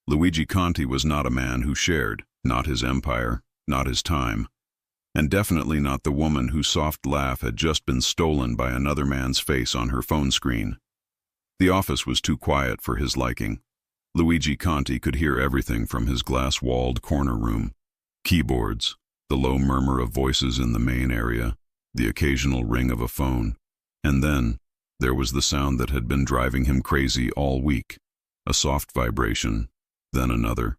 Luigi Conti was not a man who shared, not his empire, not his time, and definitely not the woman whose soft laugh had just been stolen by another man's face on her phone screen. The office was too quiet for his liking. Luigi Conti could hear everything from his glass-walled corner room. Keyboards, the low murmur of voices in the main area, the occasional ring of a phone, and then there was the sound that had been driving him crazy all week. A soft vibration, then another,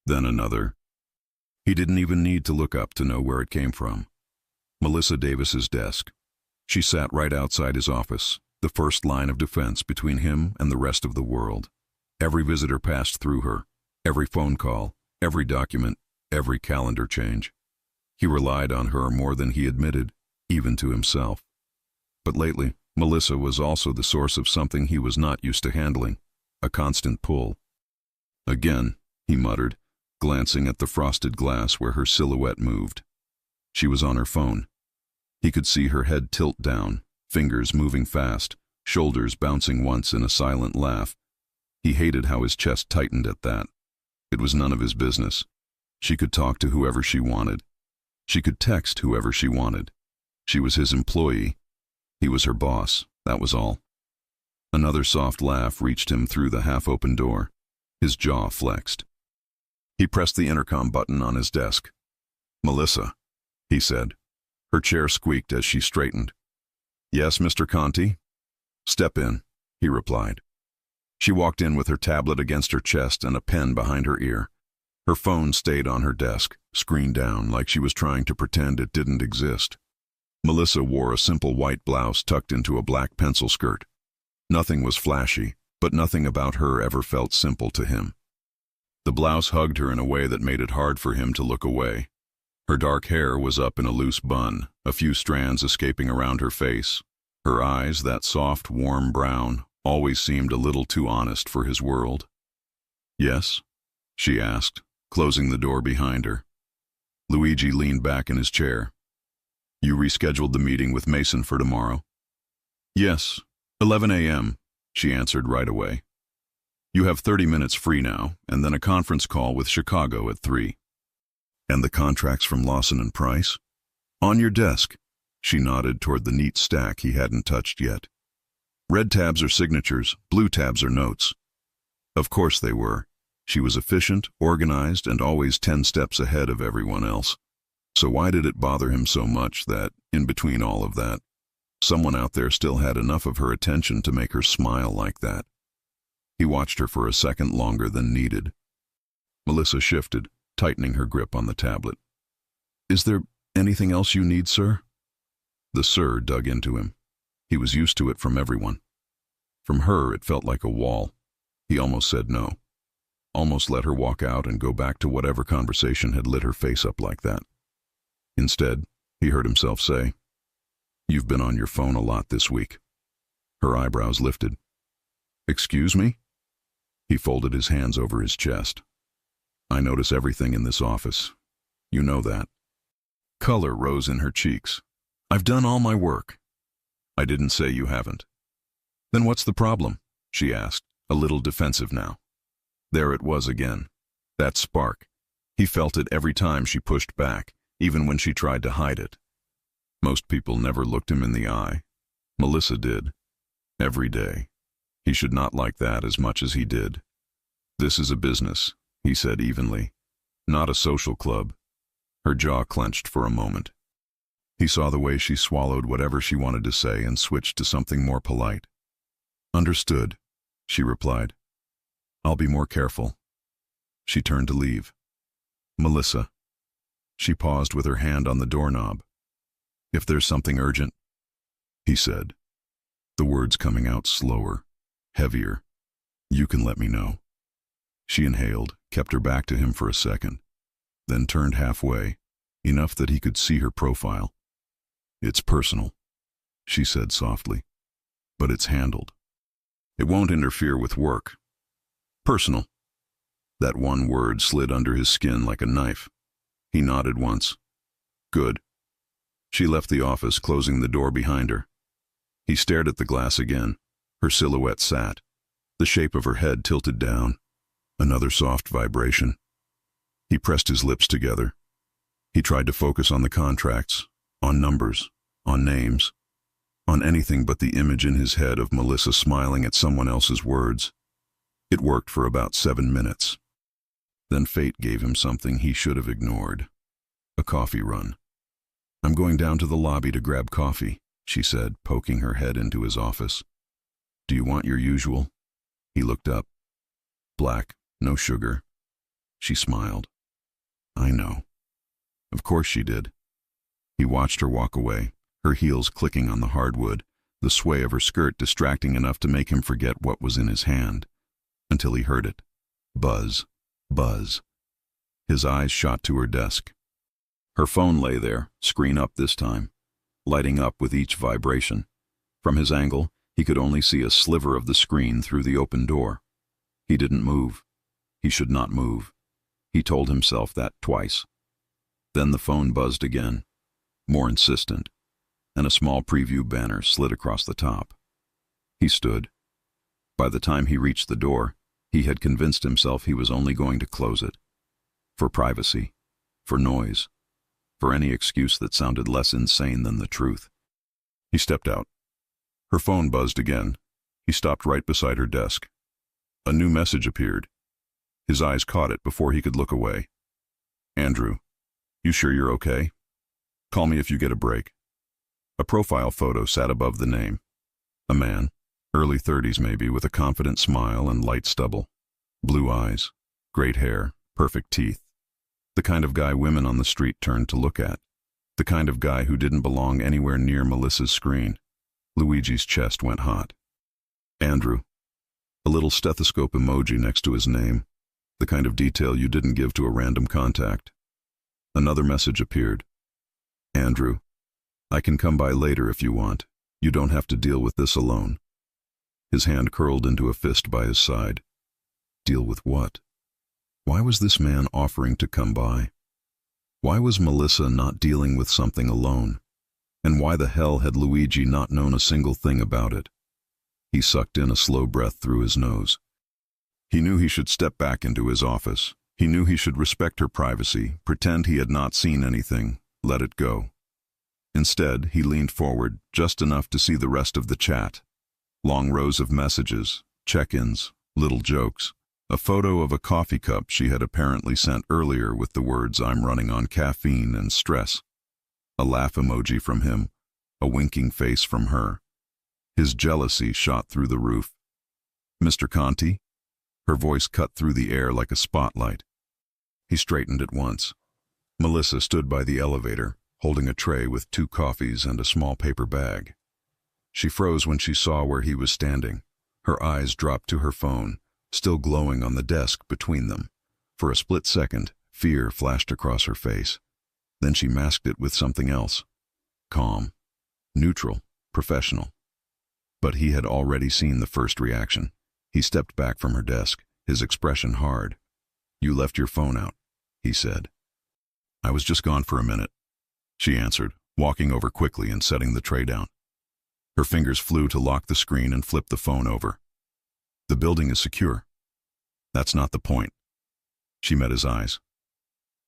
then another. He didn't even need to look up to know where it came from. Melissa Davis's desk. She sat right outside his office, the first line of defense between him and the rest of the world. Every visitor passed through her, every phone call, every document, every calendar change. He relied on her more than he admitted, even to himself. But lately, Melissa was also the source of something he was not used to handling, a constant pull. Again, he muttered, glancing at the frosted glass where her silhouette moved. She was on her phone. He could see her head tilt down, fingers moving fast, shoulders bouncing once in a silent laugh. He hated how his chest tightened at that. It was none of his business. She could talk to whoever she wanted. She could text whoever she wanted. She was his employee. He was her boss, that was all. Another soft laugh reached him through the half-open door. His jaw flexed. He pressed the intercom button on his desk. "Melissa," he said. Her chair squeaked as she straightened. "Yes, Mr. Conti?" "Step in," he replied. She walked in with her tablet against her chest and a pen behind her ear. Her phone stayed on her desk, screen down, like she was trying to pretend it didn't exist. Melissa wore a simple white blouse tucked into a black pencil skirt. Nothing was flashy, but nothing about her ever felt simple to him. The blouse hugged her in a way that made it hard for him to look away. Her dark hair was up in a loose bun, a few strands escaping around her face. Her eyes, that soft, warm brown, always seemed a little too honest for his world. "Yes?" she asked, closing the door behind her. Luigi leaned back in his chair. "You rescheduled the meeting with Mason for tomorrow?" "Yes, 11 a.m., she answered right away. "You have 30 minutes free now, and then a conference call with Chicago at 3. "And the contracts from Lawson & Price?" "On your desk." She nodded toward the neat stack he hadn't touched yet. "Red tabs are signatures, blue tabs are notes." Of course they were. She was efficient, organized, and always 10 steps ahead of everyone else. So why did it bother him so much that, in between all of that, someone out there still had enough of her attention to make her smile like that? He watched her for a second longer than needed. Melissa shifted, tightening her grip on the tablet. "Is there anything else you need, sir?" The "sir" dug into him. He was used to it from everyone. From her, it felt like a wall. He almost said no. Almost let her walk out and go back to whatever conversation had lit her face up like that. Instead, he heard himself say, "You've been on your phone a lot this week." Her eyebrows lifted. "Excuse me?" He folded his hands over his chest. "I notice everything in this office. You know that." Color rose in her cheeks. "I've done all my work." "I didn't say you haven't." "Then what's the problem?" she asked, a little defensive now. There it was again. That spark. He felt it every time she pushed back, even when she tried to hide it. Most people never looked him in the eye. Melissa did. Every day. He should not like that as much as he did. "This is a business," he said evenly. "Not a social club." Her jaw clenched for a moment. He saw the way she swallowed whatever she wanted to say and switched to something more polite. "Understood," she replied. "I'll be more careful." She turned to leave. "Melissa." She paused with her hand on the doorknob. "If there's something urgent," he said, the words coming out slower, heavier. "You can let me know." She inhaled, kept her back to him for a second, then turned halfway, enough that he could see her profile. "It's personal," she said softly, "but it's handled. It won't interfere with work." "Personal." That one word slid under his skin like a knife. He nodded once. "Good." She left the office, closing the door behind her. He stared at the glass again. Her silhouette sat, the shape of her head tilted down. Another soft vibration. He pressed his lips together. He tried to focus on the contracts, on numbers, on names, on anything but the image in his head of Melissa smiling at someone else's words. It worked for about 7 minutes. Then fate gave him something he should have ignored. A coffee run. "I'm going down to the lobby to grab coffee," she said, poking her head into his office. "Do you want your usual?" He looked up. "Black, no sugar." She smiled. "I know." Of course she did. He watched her walk away, her heels clicking on the hardwood, the sway of her skirt distracting enough to make him forget what was in his hand, until he heard it. Buzz, buzz. His eyes shot to her desk. Her phone lay there, screen up this time, lighting up with each vibration. From his angle, he could only see a sliver of the screen through the open door. He didn't move. He should not move. He told himself that twice. Then the phone buzzed again, more insistent, and a small preview banner slid across the top. He stood. By the time he reached the door, he had convinced himself he was only going to close it. For privacy, for noise, for any excuse that sounded less insane than the truth. He stepped out. Her phone buzzed again. He stopped right beside her desk. A new message appeared. His eyes caught it before he could look away. "Andrew, you sure you're okay? Call me if you get a break." A profile photo sat above the name. A man, early 30s maybe, with a confident smile and light stubble. Blue eyes, great hair, perfect teeth. The kind of guy women on the street turned to look at. The kind of guy who didn't belong anywhere near Melissa's screen. Luigi's chest went hot. Andrew. A little stethoscope emoji next to his name. The kind of detail you didn't give to a random contact. Another message appeared. "Andrew, I can come by later if you want. You don't have to deal with this alone." His hand curled into a fist by his side. Deal with what? Why was this man offering to come by? Why was Melissa not dealing with something alone? And why the hell had Luigi not known a single thing about it? He sucked in a slow breath through his nose. He knew he should step back into his office. He knew he should respect her privacy, pretend he had not seen anything, let it go. Instead, he leaned forward just enough to see the rest of the chat. Long rows of messages, check-ins, little jokes. A photo of a coffee cup she had apparently sent earlier with the words, "I'm running on caffeine and stress." A laugh emoji from him, a winking face from her. His jealousy shot through the roof. "Mr. Conti?" Her voice cut through the air like a spotlight. He straightened at once. Melissa stood by the elevator, holding a tray with 2 coffees and a small paper bag. She froze when she saw where he was standing. Her eyes dropped to her phone, still glowing on the desk between them. For a split second, fear flashed across her face. Then she masked it with something else. Calm, neutral, professional. But he had already seen the first reaction. He stepped back from her desk, his expression hard. "You left your phone out," he said. "I was just gone for a minute," she answered, walking over quickly and setting the tray down. Her fingers flew to lock the screen and flip the phone over. "The building is secure." "That's not the point." She met his eyes.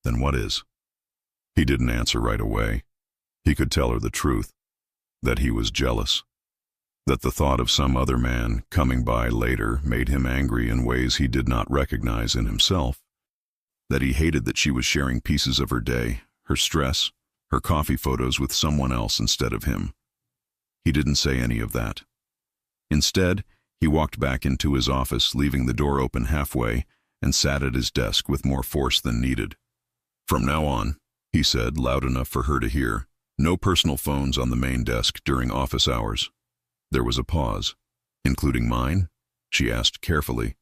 "Then what is?" He didn't answer right away. He could tell her the truth, that he was jealous, that the thought of some other man coming by later made him angry in ways he did not recognize in himself, that he hated that she was sharing pieces of her day, her stress, her coffee photos with someone else instead of him. He didn't say any of that. Instead, he walked back into his office, leaving the door open halfway, and sat at his desk with more force than needed. "From now on," he said, loud enough for her to hear, "no personal phones on the main desk during office hours." There was a pause. "Including mine?" she asked carefully.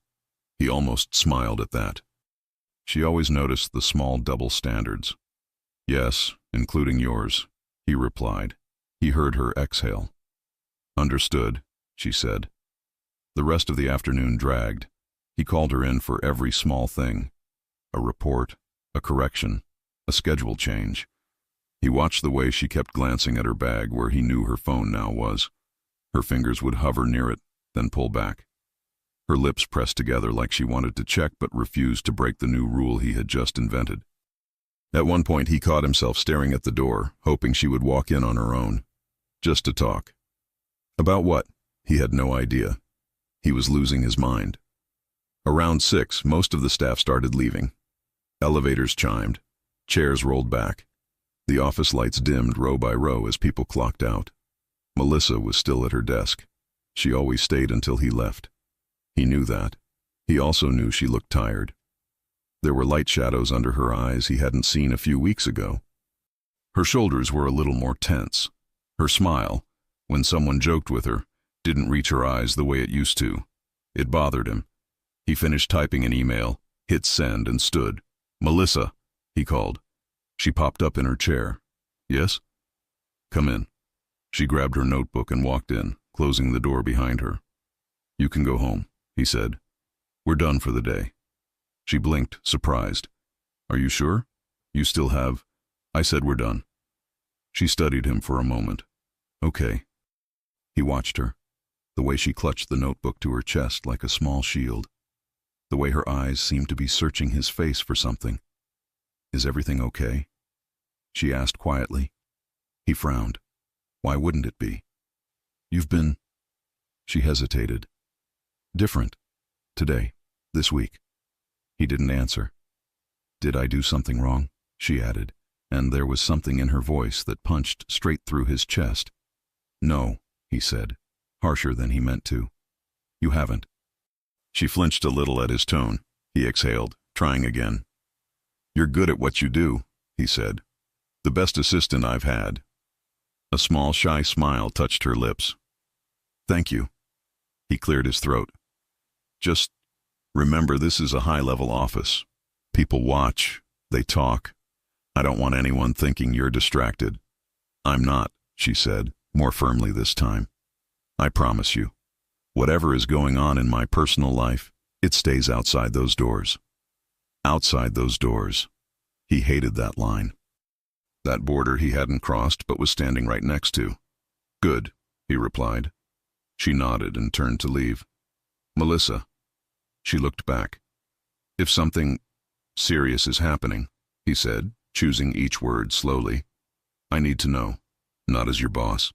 He almost smiled at that. She always noticed the small double standards. "Yes, including yours," he replied. He heard her exhale. "Understood," she said. The rest of the afternoon dragged. He called her in for every small thing. A report, a correction, a schedule change. He watched the way she kept glancing at her bag where he knew her phone now was. Her fingers would hover near it, then pull back. Her lips pressed together like she wanted to check but refused to break the new rule he had just invented. At one point he caught himself staring at the door, hoping she would walk in on her own. Just to talk. About what? He had no idea. He was losing his mind. Around 6, most of the staff started leaving. Elevators chimed. Chairs rolled back. The office lights dimmed row by row as people clocked out. Melissa was still at her desk. She always stayed until he left. He knew that. He also knew she looked tired. There were light shadows under her eyes he hadn't seen a few weeks ago. Her shoulders were a little more tense. Her smile, when someone joked with her, didn't reach her eyes the way it used to. It bothered him. He finished typing an email, hit send, and stood. "Melissa," he called. She popped up in her chair. "Yes?" "Come in." She grabbed her notebook and walked in, closing the door behind her. "You can go home," he said. "We're done for the day." She blinked, surprised. "Are you sure? You still have—" "I said we're done." She studied him for a moment. "Okay." He watched her, the way she clutched the notebook to her chest like a small shield, the way her eyes seemed to be searching his face for something. "Is everything okay?" she asked quietly. He frowned. Why wouldn't it be? "You've been—" She hesitated. "Different. Today. This week." He didn't answer. "Did I do something wrong?" she added, and there was something in her voice that punched straight through his chest. "No," he said, harsher than he meant to. "You haven't." She flinched a little at his tone. He exhaled, trying again. "You're good at what you do," he said. "The best assistant I've had." A small, shy smile touched her lips. "Thank you." He cleared his throat. "Just remember, this is a high-level office. People watch. They talk. I don't want anyone thinking you're distracted." "I'm not," she said, more firmly this time. "I promise you. Whatever is going on in my personal life, it stays outside those doors." Outside those doors. He hated that line. That border he hadn't crossed but was standing right next to. "Good," he replied. She nodded and turned to leave. "Melissa." She looked back. "If something serious is happening," he said, choosing each word slowly, "I need to know, not as your boss,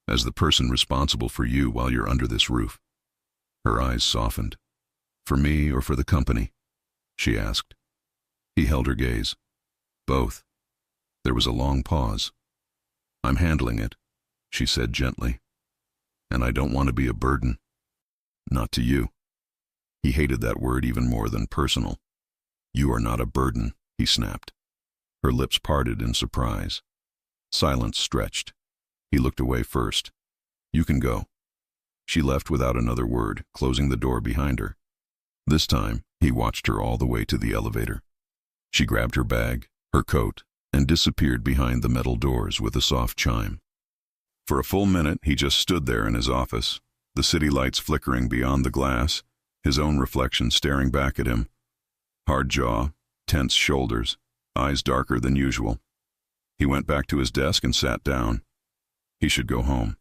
as the person responsible for you while you're under this roof." Her eyes softened. "For me or for the company?" she asked. He held her gaze. "Both." There was a long pause. "I'm handling it," she said gently. "And I don't want to be a burden." "Not to you." He hated that word even more than personal. "You are not a burden," he snapped. Her lips parted in surprise. Silence stretched. He looked away first. "You can go." She left without another word, closing the door behind her. This time, he watched her all the way to the elevator. She grabbed her bag, her coat, and disappeared behind the metal doors with a soft chime. For a full minute, he just stood there in his office, the city lights flickering beyond the glass, his own reflection staring back at him. Hard jaw, tense shoulders, eyes darker than usual. He went back to his desk and sat down. He should go home.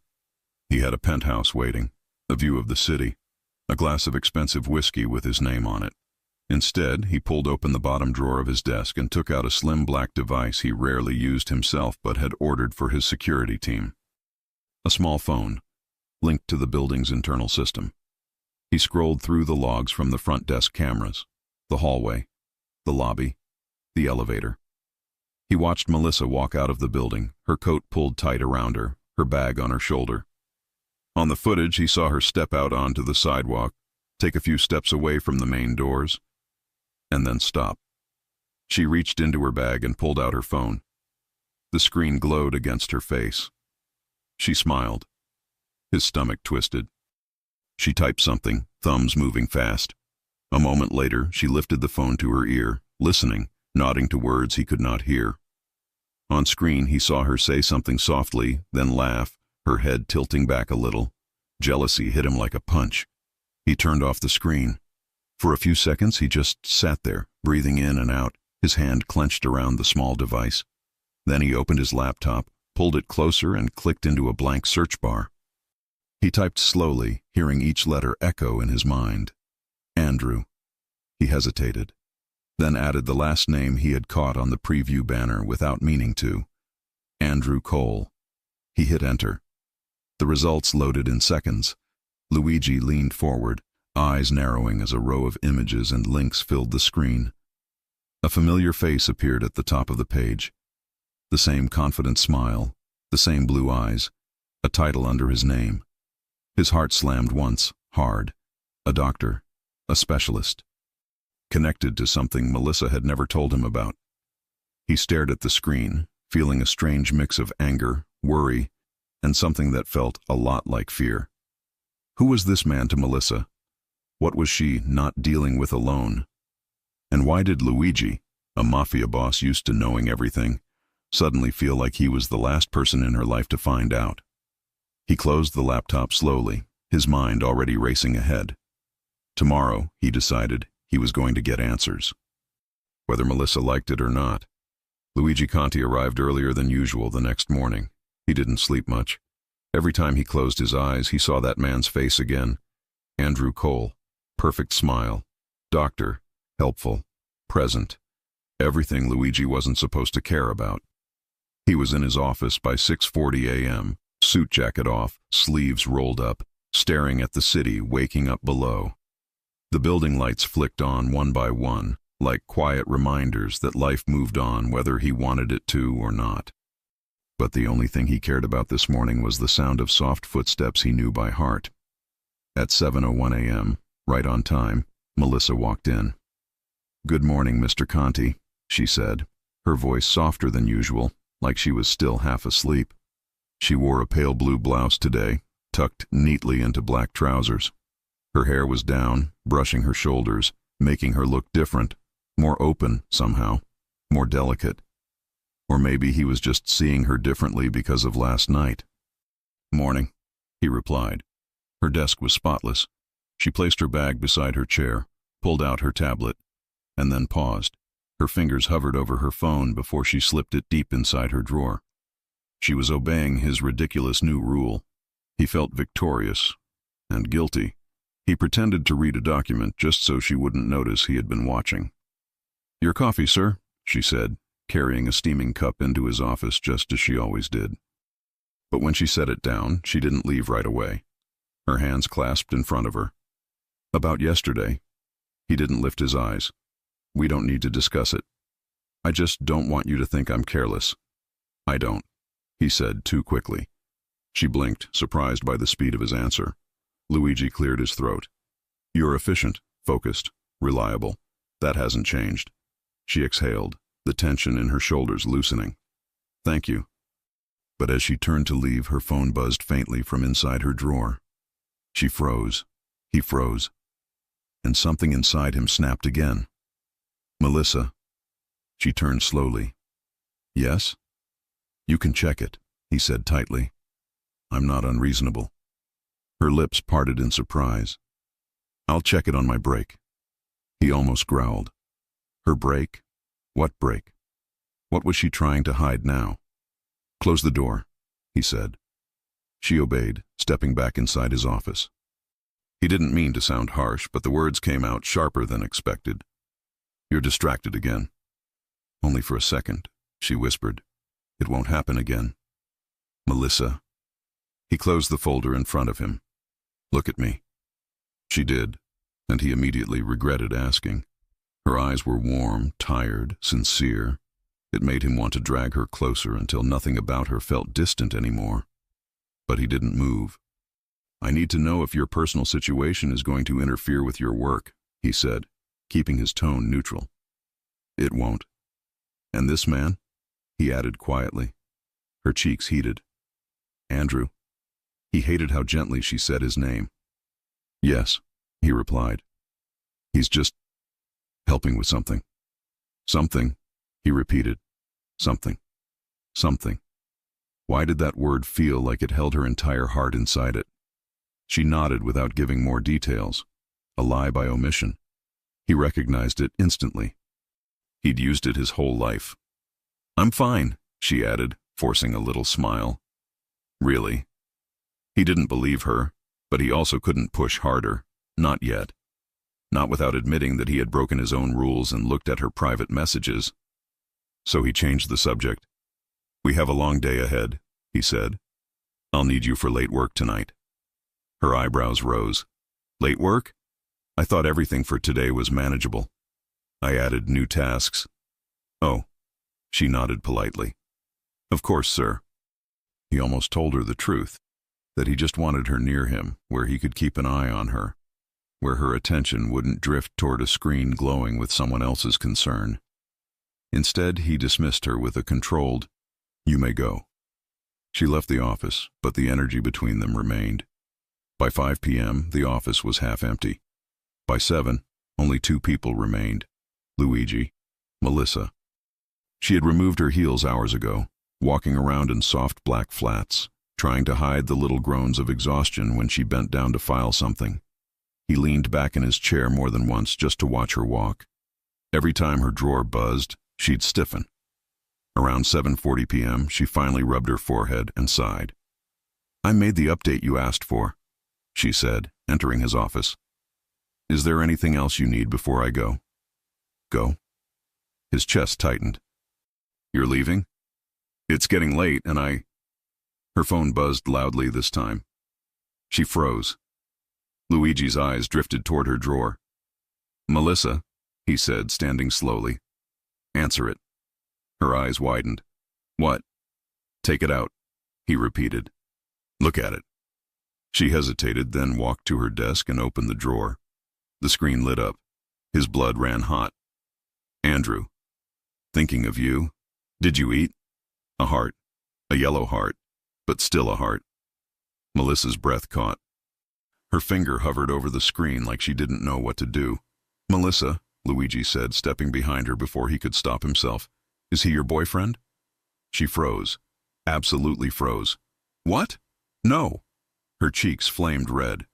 He had a penthouse waiting, a view of the city, a glass of expensive whiskey with his name on it. Instead, he pulled open the bottom drawer of his desk and took out a slim black device he rarely used himself but had ordered for his security team. A small phone, linked to the building's internal system. He scrolled through the logs from the front desk cameras, the hallway, the lobby, the elevator. He watched Melissa walk out of the building, her coat pulled tight around her, her bag on her shoulder. On the footage, he saw her step out onto the sidewalk, take a few steps away from the main doors, and then stop. She reached into her bag and pulled out her phone. The screen glowed against her face. She smiled. His stomach twisted. She typed something, thumbs moving fast. A moment later, she lifted the phone to her ear, listening, nodding to words he could not hear. On screen, he saw her say something softly, then laugh, her head tilting back a little. Jealousy hit him like a punch. He turned off the screen. For a few seconds, he just sat there, breathing in and out, his hand clenched around the small device. Then he opened his laptop, pulled it closer, and clicked into a blank search bar. He typed slowly, hearing each letter echo in his mind. Andrew. He hesitated, then added the last name he had caught on the preview banner without meaning to. Andrew Cole. He hit enter. The results loaded in seconds. Luigi leaned forward, eyes narrowing as a row of images and links filled the screen. A familiar face appeared at the top of the page. The same confident smile, the same blue eyes, a title under his name. His heart slammed once, hard. A doctor, a specialist. Connected to something Melissa had never told him about. He stared at the screen, feeling a strange mix of anger, worry, and something that felt a lot like fear. Who was this man to Melissa? What was she not dealing with alone? And why did Luigi, a mafia boss used to knowing everything, suddenly feel like he was the last person in her life to find out? He closed the laptop slowly, his mind already racing ahead. Tomorrow, he decided, he was going to get answers. Whether Melissa liked it or not. Luigi Conti arrived earlier than usual the next morning. He didn't sleep much. Every time he closed his eyes, he saw that man's face again. Andrew Cole. Perfect smile. Doctor. Helpful. Present. Everything Luigi wasn't supposed to care about. He was in his office by 6:40 a.m., suit jacket off, sleeves rolled up, staring at the city waking up below. The building lights flicked on one by one, like quiet reminders that life moved on whether he wanted it to or not. But the only thing he cared about this morning was the sound of soft footsteps he knew by heart. At 7:01 a.m., right on time, Melissa walked in. "Good morning, Mr. Conti," she said, her voice softer than usual, like she was still half asleep. She wore a pale blue blouse today, tucked neatly into black trousers. Her hair was down, brushing her shoulders, making her look different, more open somehow, more delicate. Or maybe he was just seeing her differently because of last night. "Morning," he replied. Her desk was spotless. She placed her bag beside her chair, pulled out her tablet, and then paused. Her fingers hovered over her phone before she slipped it deep inside her drawer. She was obeying his ridiculous new rule. He felt victorious and guilty. He pretended to read a document just so she wouldn't notice he had been watching. "Your coffee, sir," she said, carrying a steaming cup into his office just as she always did. But when she set it down, she didn't leave right away. Her hands clasped in front of her. "About yesterday." He didn't lift his eyes. "We don't need to discuss it. I just don't want you to think I'm careless." "I don't," he said too quickly. She blinked, surprised by the speed of his answer. Luigi cleared his throat. "You're efficient, focused, reliable. That hasn't changed." She exhaled, the tension in her shoulders loosening. "Thank you." But as she turned to leave, her phone buzzed faintly from inside her drawer. She froze. He froze. And something inside him snapped again. "Melissa." She turned slowly. "Yes?" "You can check it," he said tightly. "I'm not unreasonable." Her lips parted in surprise. "I'll check it on my break." He almost growled. Her break? What break? What was she trying to hide now? "Close the door," he said. She obeyed, stepping back inside his office. He didn't mean to sound harsh, but the words came out sharper than expected. "You're distracted again." "Only for a second," she whispered. "It won't happen again." "Melissa." He closed the folder in front of him. "Look at me." She did, and he immediately regretted asking. Her eyes were warm, tired, sincere. It made him want to drag her closer until nothing about her felt distant anymore. But he didn't move. "I need to know if your personal situation is going to interfere with your work," he said, keeping his tone neutral. "It won't." "And this man?" he added quietly. Her cheeks heated. "Andrew." He hated how gently she said his name. "Yes," he replied. "He's just helping with something." "Something," he repeated. "Something. Something." Why did that word feel like it held her entire heart inside it? She nodded without giving more details. A lie by omission. He recognized it instantly. He'd used it his whole life. "I'm fine," she added, forcing a little smile. "Really?" He didn't believe her, but he also couldn't push harder. Not yet. not without admitting that he had broken his own rules and looked at her private messages. So he changed the subject. "We have a long day ahead," he said. "I'll need you for late work tonight." Her eyebrows rose. "Late work? I thought everything for today was manageable. I added new tasks." "Oh," she nodded politely. "Of course, sir." He almost told her the truth, that he just wanted her near him, where he could keep an eye on her, where her attention wouldn't drift toward a screen glowing with someone else's concern. Instead, he dismissed her with a controlled, "You may go." She left the office, but the energy between them remained. By 5 p.m., the office was half empty. By 7, only 2 people remained: Luigi, Melissa. She had removed her heels hours ago, walking around in soft black flats, trying to hide the little groans of exhaustion when she bent down to file something. He leaned back in his chair more than once just to watch her walk. Every time her drawer buzzed, she'd stiffen. Around 7:40 p.m., she finally rubbed her forehead and sighed. "I made the update you asked for," she said, entering his office. "Is there anything else you need before I go?" "Go?" His chest tightened. "You're leaving? It's getting late and I—" Her phone buzzed loudly this time. She froze. Luigi's eyes drifted toward her drawer. "Melissa," he said, standing slowly. "Answer it." Her eyes widened. "What?" "Take it out," he repeated. "Look at it." She hesitated, then walked to her desk and opened the drawer. The screen lit up. His blood ran hot. "Andrew. Thinking of you. Did you eat?" A heart. A yellow heart, but still a heart. Melissa's breath caught. Her finger hovered over the screen like she didn't know what to do. "Melissa," Luigi said, stepping behind her before he could stop himself. "Is he your boyfriend?" She froze. Absolutely froze. "What? No." Her cheeks flamed red.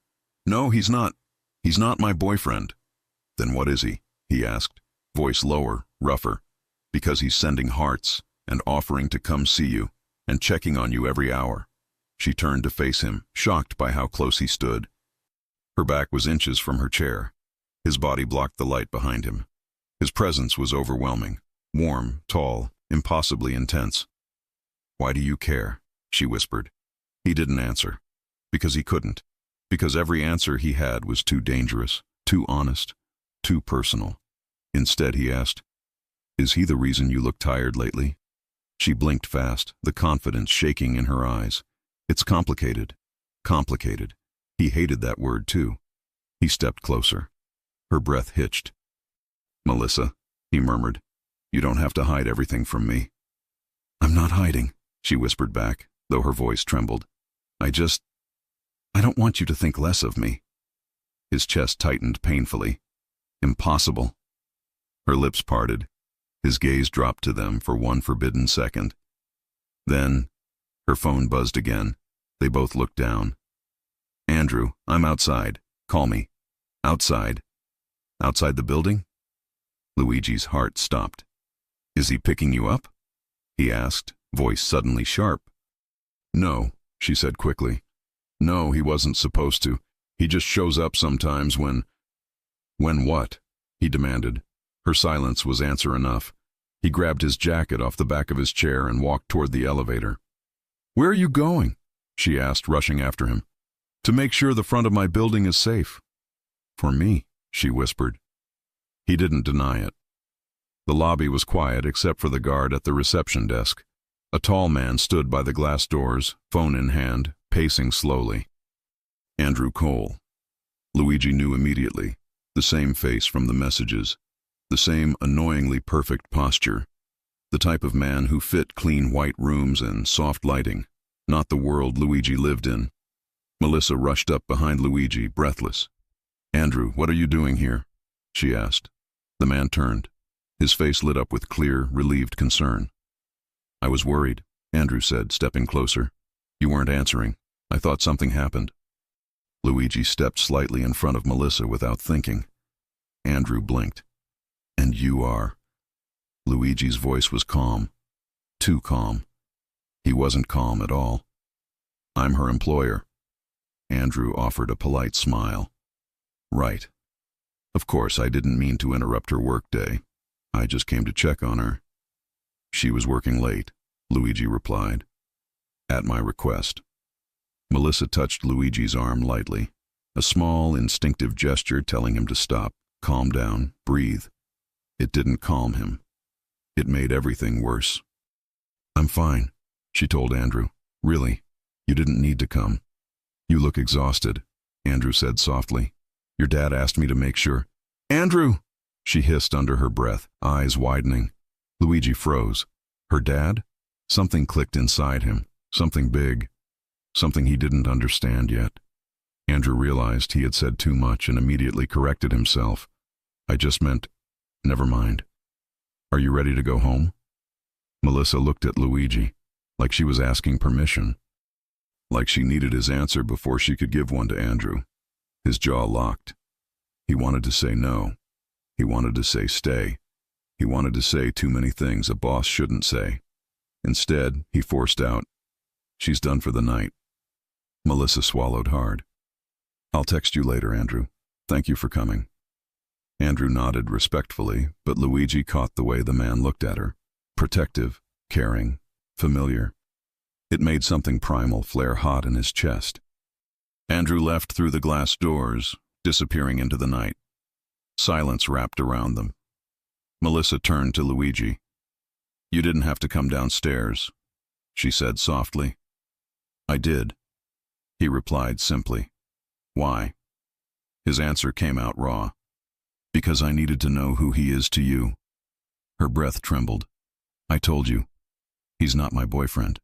"No, he's not. He's not my boyfriend." "Then what is he?" he asked, voice lower, rougher. "Because he's sending hearts and offering to come see you and checking on you every hour." She turned to face him, shocked by how close he stood. Her back was inches from her chair. His body blocked the light behind him. His presence was overwhelming, warm, tall, impossibly intense. "Why do you care?" she whispered. He didn't answer. Because he couldn't. Because every answer he had was too dangerous, too honest, too personal. Instead, he asked, "Is he the reason you look tired lately?" She blinked fast, the confidence shaking in her eyes. "It's complicated. Complicated." He hated that word, too. He stepped closer. Her breath hitched. "Melissa," he murmured, "you don't have to hide everything from me." "I'm not hiding," she whispered back, though her voice trembled. I don't want you to think less of me." His chest tightened painfully. "Impossible." Her lips parted. His gaze dropped to them for one forbidden second. Then, her phone buzzed again. They both looked down. "Andrew, I'm outside. Call me." "Outside? Outside the building?" Luigi's heart stopped. "Is he picking you up?" he asked, voice suddenly sharp. "No," she said quickly. "No, he wasn't supposed to. He just shows up sometimes when—" "When what?" he demanded. Her silence was answer enough. He grabbed his jacket off the back of his chair and walked toward the elevator. "Where are you going?" she asked, rushing after him. "To make sure the front of my building is safe." "For me," she whispered. He didn't deny it. The lobby was quiet except for the guard at the reception desk. A tall man stood by the glass doors, phone in hand, pacing slowly. Andrew Cole. Luigi knew immediately. The same face from the messages. The same annoyingly perfect posture. The type of man who fit clean white rooms and soft lighting. Not the world Luigi lived in. Melissa rushed up behind Luigi, breathless. "Andrew, what are you doing here?" she asked. The man turned. His face lit up with clear, relieved concern. "I was worried," Andrew said, stepping closer. "You weren't answering. I thought something happened." Luigi stepped slightly in front of Melissa without thinking. Andrew blinked. "And you are—" Luigi's voice was calm. Too calm. He wasn't calm at all. "I'm her employer." Andrew offered a polite smile. "Right. Of course, I didn't mean to interrupt her workday. I just came to check on her. She was working late, Luigi replied. At my request. Melissa touched Luigi's arm lightly, a small, instinctive gesture telling him to stop, calm down, breathe. It didn't calm him. It made everything worse. I'm fine, she told Andrew. Really, you didn't need to come. You look exhausted, Andrew said softly. Your dad asked me to make sure. Andrew! She hissed under her breath, eyes widening. Luigi froze. Her dad? Something clicked inside him, something big, something he didn't understand yet. Andrew realized he had said too much and immediately corrected himself. I just meant, never mind. Are you ready to go home? Melissa looked at Luigi, like she was asking permission, like she needed his answer before she could give one to Andrew. His jaw locked. He wanted to say no. He wanted to say stay. He wanted to say too many things a boss shouldn't say. Instead, he forced out, she's done for the night. Melissa swallowed hard. I'll text you later, Andrew. Thank you for coming. Andrew nodded respectfully, but Luigi caught the way the man looked at her. Protective, caring, familiar. It made something primal flare hot in his chest. Andrew left through the glass doors, disappearing into the night. Silence wrapped around them. Melissa turned to Luigi. You didn't have to come downstairs, she said softly. I did, he replied simply. Why? His answer came out raw. Because I needed to know who he is to you. Her breath trembled. I told you, he's not my boyfriend.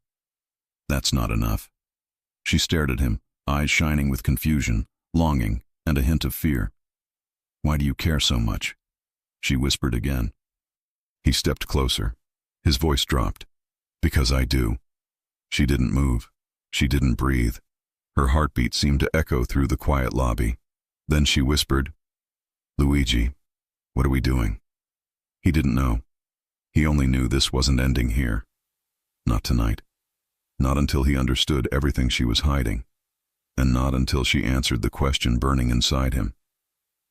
That's not enough. She stared at him, eyes shining with confusion, longing, and a hint of fear. Why do you care so much? She whispered again. He stepped closer. His voice dropped. Because I do. She didn't move. She didn't breathe. Her heartbeat seemed to echo through the quiet lobby. Then she whispered, Luigi, what are we doing? He didn't know. He only knew this wasn't ending here. Not tonight. Not until he understood everything she was hiding. And not until she answered the question burning inside him.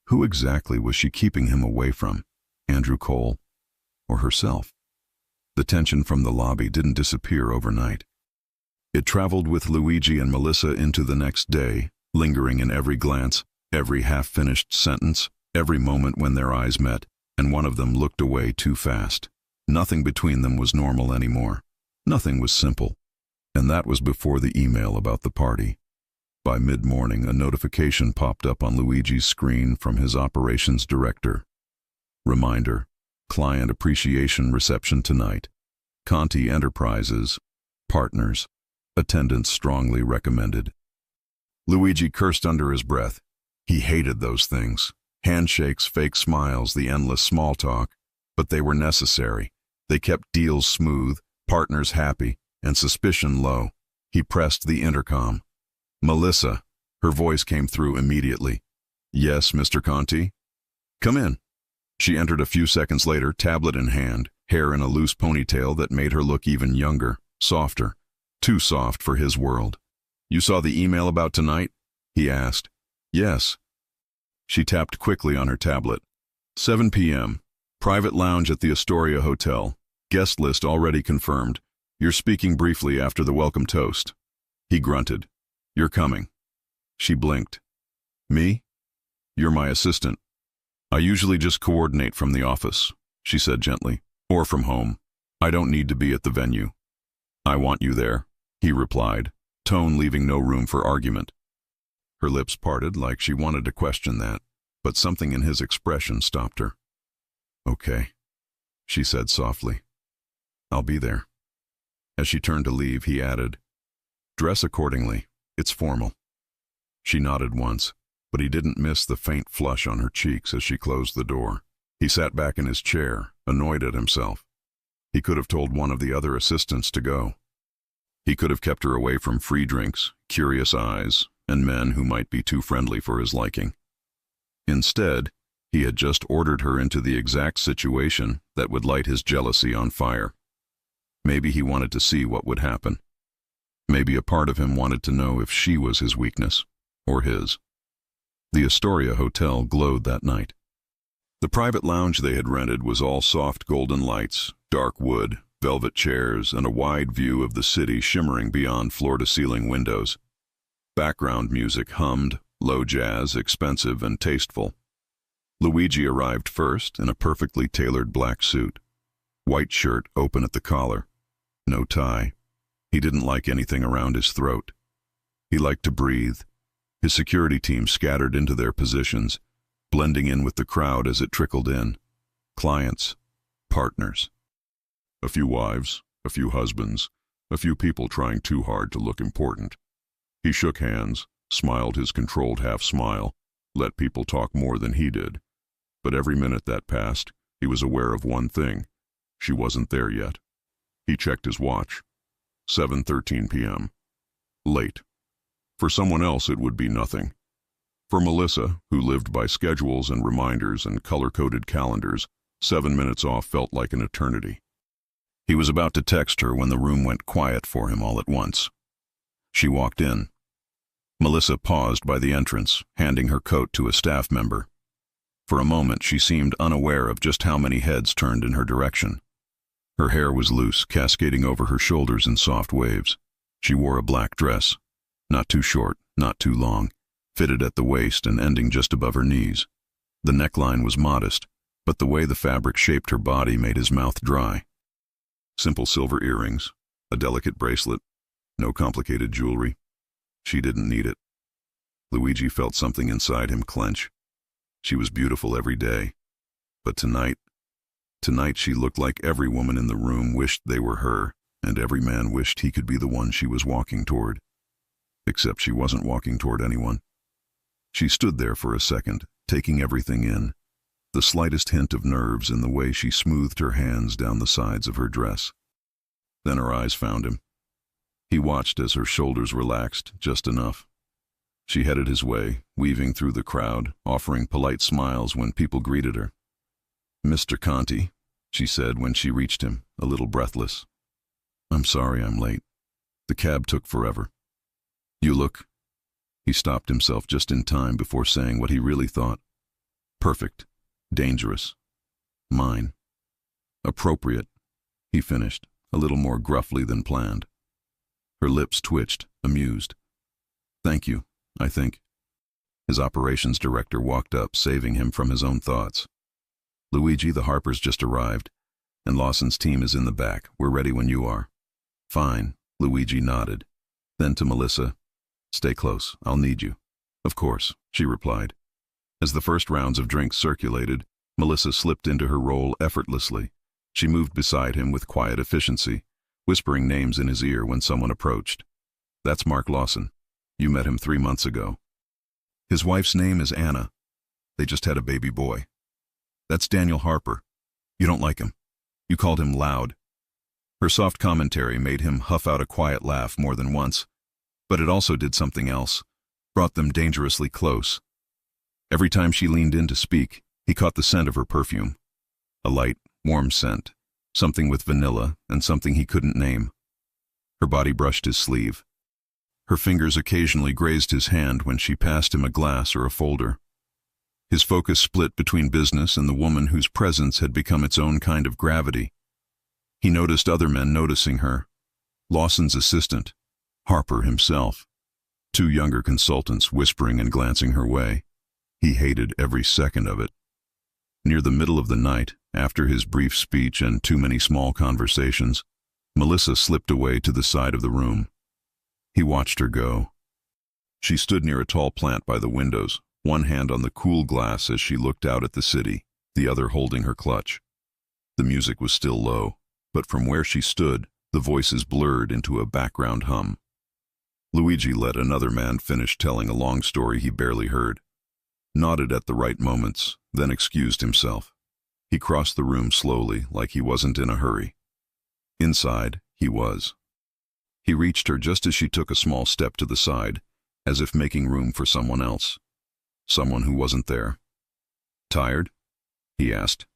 Who exactly was she keeping him away from? Andrew Cole? Or herself? The tension from the lobby didn't disappear overnight. It traveled with Luigi and Melissa into the next day, lingering in every glance, every half-finished sentence, every moment when their eyes met, and one of them looked away too fast. Nothing between them was normal anymore. Nothing was simple. And that was before the email about the party. By mid-morning, a notification popped up on Luigi's screen from his operations director. Reminder, client appreciation reception tonight. Conti Enterprises, partners, attendance strongly recommended. Luigi cursed under his breath. He hated those things. Handshakes, fake smiles, the endless small talk. But they were necessary. They kept deals smooth, partners happy, and suspicion low. He pressed the intercom. Melissa. Her voice came through immediately. Yes, Mr. Conti? Come in. She entered a few seconds later, tablet in hand, hair in a loose ponytail that made her look even younger, softer. Too soft for his world. You saw the email about tonight? He asked. Yes. She tapped quickly on her tablet. 7 p.m. Private lounge at the Astoria Hotel. Guest list already confirmed. You're speaking briefly after the welcome toast. He grunted. You're coming. She blinked. Me? You're my assistant. I usually just coordinate from the office, she said gently, or from home. I don't need to be at the venue. I want you there, he replied, tone leaving no room for argument. Her lips parted like she wanted to question that, but something in his expression stopped her. Okay, she said softly. I'll be there. As she turned to leave, he added, dress accordingly. It's formal. She nodded once, but he didn't miss the faint flush on her cheeks as she closed the door. He sat back in his chair, annoyed at himself. He could have told one of the other assistants to go. He could have kept her away from free drinks, curious eyes, and men who might be too friendly for his liking. Instead, he had just ordered her into the exact situation that would light his jealousy on fire. Maybe he wanted to see what would happen. Maybe a part of him wanted to know if she was his weakness, or his. The Astoria Hotel glowed that night. The private lounge they had rented was all soft golden lights, dark wood, velvet chairs, and a wide view of the city shimmering beyond floor-to-ceiling windows. Background music hummed, low jazz, expensive and tasteful. Luigi arrived first in a perfectly tailored black suit. White shirt open at the collar. No tie. He didn't like anything around his throat. He liked to breathe. His security team scattered into their positions, blending in with the crowd as it trickled in. Clients, partners. A few wives, a few husbands, a few people trying too hard to look important. He shook hands, smiled his controlled half-smile, let people talk more than he did. But every minute that passed, he was aware of one thing. She wasn't there yet. He checked his watch. 7:13 p.m. Late. For someone else it would be nothing. For Melissa, who lived by schedules and reminders and color-coded calendars, 7 minutes off felt like an eternity. He was about to text her when the room went quiet for him all at once. She walked in. Melissa paused by the entrance, handing her coat to a staff member. For a moment she seemed unaware of just how many heads turned in her direction. Her hair was loose, cascading over her shoulders in soft waves. She wore a black dress, not too short, not too long, fitted at the waist and ending just above her knees. The neckline was modest, but the way the fabric shaped her body made his mouth dry. Simple silver earrings, a delicate bracelet, no complicated jewelry. She didn't need it. Luigi felt something inside him clench. She was beautiful every day, but tonight she looked like every woman in the room wished they were her, and every man wished he could be the one she was walking toward. Except she wasn't walking toward anyone. She stood there for a second, taking everything in, the slightest hint of nerves in the way she smoothed her hands down the sides of her dress. Then her eyes found him. He watched as her shoulders relaxed just enough. She headed his way, weaving through the crowd, offering polite smiles when people greeted her. "Mr. Conti," she said when she reached him, a little breathless. "I'm sorry I'm late. The cab took forever." "You look—" He stopped himself just in time before saying what he really thought. "Perfect. Dangerous. Mine. Appropriate," he finished, a little more gruffly than planned. Her lips twitched, amused. "Thank you, I think." His operations director walked up, saving him from his own thoughts. "Luigi, the Harpers just arrived, and Lawson's team is in the back. We're ready when you are." "Fine," Luigi nodded. Then to Melissa, "Stay close, I'll need you." "Of course," she replied. As the first rounds of drinks circulated, Melissa slipped into her role effortlessly. She moved beside him with quiet efficiency, whispering names in his ear when someone approached. "That's Mark Lawson. You met him 3 months ago. His wife's name is Anna. They just had a baby boy. That's Daniel Harper. You don't like him. You called him loud." Her soft commentary made him huff out a quiet laugh more than once, but it also did something else, brought them dangerously close. Every time she leaned in to speak, he caught the scent of her perfume. A light, warm scent, something with vanilla and something he couldn't name. Her body brushed his sleeve. Her fingers occasionally grazed his hand when she passed him a glass or a folder. His focus split between business and the woman whose presence had become its own kind of gravity. He noticed other men noticing her. Lawson's assistant, Harper himself, 2 younger consultants whispering and glancing her way. He hated every second of it. Near the middle of the night, after his brief speech and too many small conversations, Melissa slipped away to the side of the room. He watched her go. She stood near a tall plant by the windows, one hand on the cool glass as she looked out at the city, the other holding her clutch. The music was still low, but from where she stood, the voices blurred into a background hum. Luigi let another man finish telling a long story he barely heard, nodded at the right moments, then excused himself. He crossed the room slowly, like he wasn't in a hurry. Inside, he was. He reached her just as she took a small step to the side, as if making room for someone else. Someone who wasn't there. "Tired?" he asked.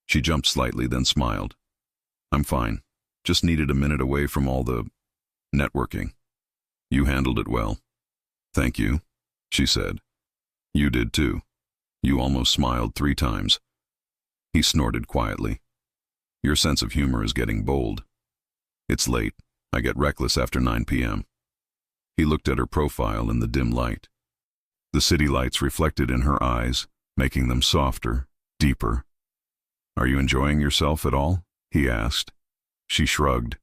She jumped slightly, then smiled. "I'm fine. Just needed a minute away from all the networking." "You handled it well." "Thank you," she said. "You did too. You almost smiled 3 times. He snorted quietly. Your sense of humor is getting bold. It's late. I get reckless after 9 p.m. He looked at her profile in the dim light. The city lights reflected in her eyes, making them softer, deeper. Are you enjoying yourself at all? He asked. She shrugged.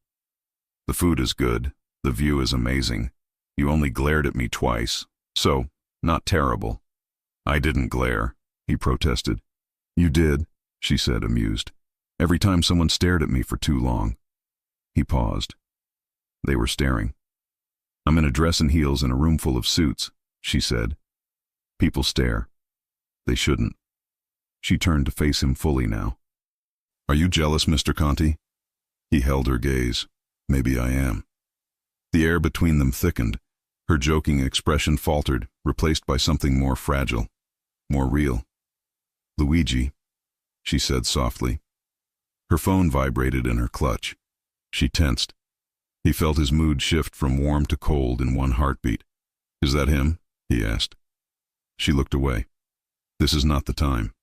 The food is good. The view is amazing. You only glared at me twice, so not terrible. I didn't glare, he protested. You did, she said, amused. Every time someone stared at me for too long. He paused. They were staring. I'm in a dress and heels in a room full of suits, she said. People stare. They shouldn't. She turned to face him fully now. Are you jealous, Mr. Conti? He held her gaze. Maybe I am. The air between them thickened. Her joking expression faltered, replaced by something more fragile, more real. Luigi, she said softly. Her phone vibrated in her clutch. She tensed. He felt his mood shift from warm to cold in one heartbeat. Is that him? He asked. She looked away. This is not the time.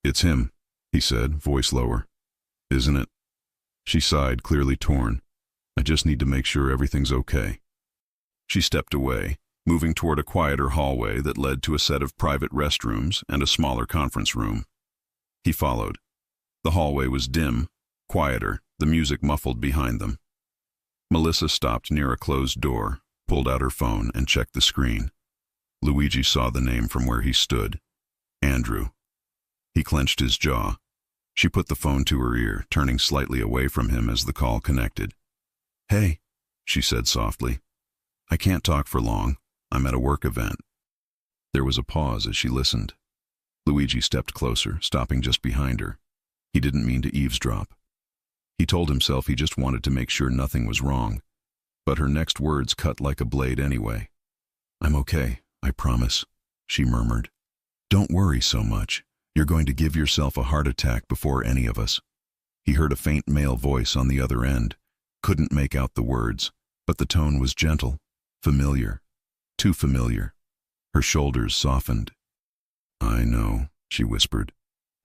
It's him, he said, voice lower. Isn't it? She sighed, clearly torn. I just need to make sure everything's okay. She stepped away, moving toward a quieter hallway that led to a set of private restrooms and a smaller conference room. He followed. The hallway was dim, quieter, the music muffled behind them. Melissa stopped near a closed door, pulled out her phone, and checked the screen. Luigi saw the name from where he stood. Andrew. He clenched his jaw. She put the phone to her ear, turning slightly away from him as the call connected. Hey, she said softly. I can't talk for long. I'm at a work event. There was a pause as she listened. Luigi stepped closer, stopping just behind her. He didn't mean to eavesdrop. He told himself he just wanted to make sure nothing was wrong. But her next words cut like a blade anyway. I'm okay, I promise, she murmured. Don't worry so much. You're going to give yourself a heart attack before any of us. He heard a faint male voice on the other end. Couldn't make out the words, but the tone was gentle, familiar, too familiar. Her shoulders softened. I know, she whispered.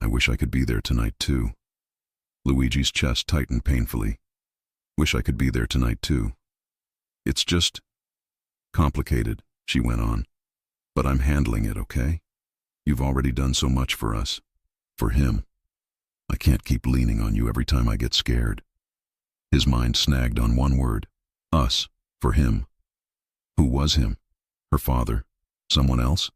I wish I could be there tonight too. Luigi's chest tightened painfully. Wish I could be there tonight too. It's just complicated, she went on. But I'm handling it, okay? You've already done so much for us. For him. I can't keep leaning on you every time I get scared. His mind snagged on one word. Us. For him. Who was him? Her father? Someone else?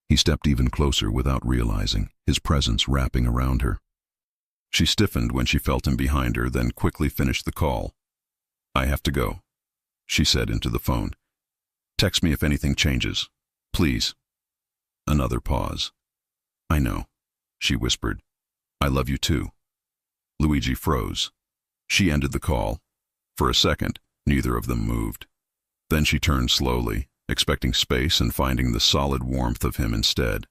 He stepped even closer without realizing, his presence wrapping around her. She stiffened when she felt him behind her, then quickly finished the call. I have to go, she said into the phone. Text me if anything changes. Please. Another pause. I know, she whispered. I love you too. Luigi froze. She ended the call. For a second, neither of them moved. Then she turned slowly, expecting space and finding the solid warmth of him instead.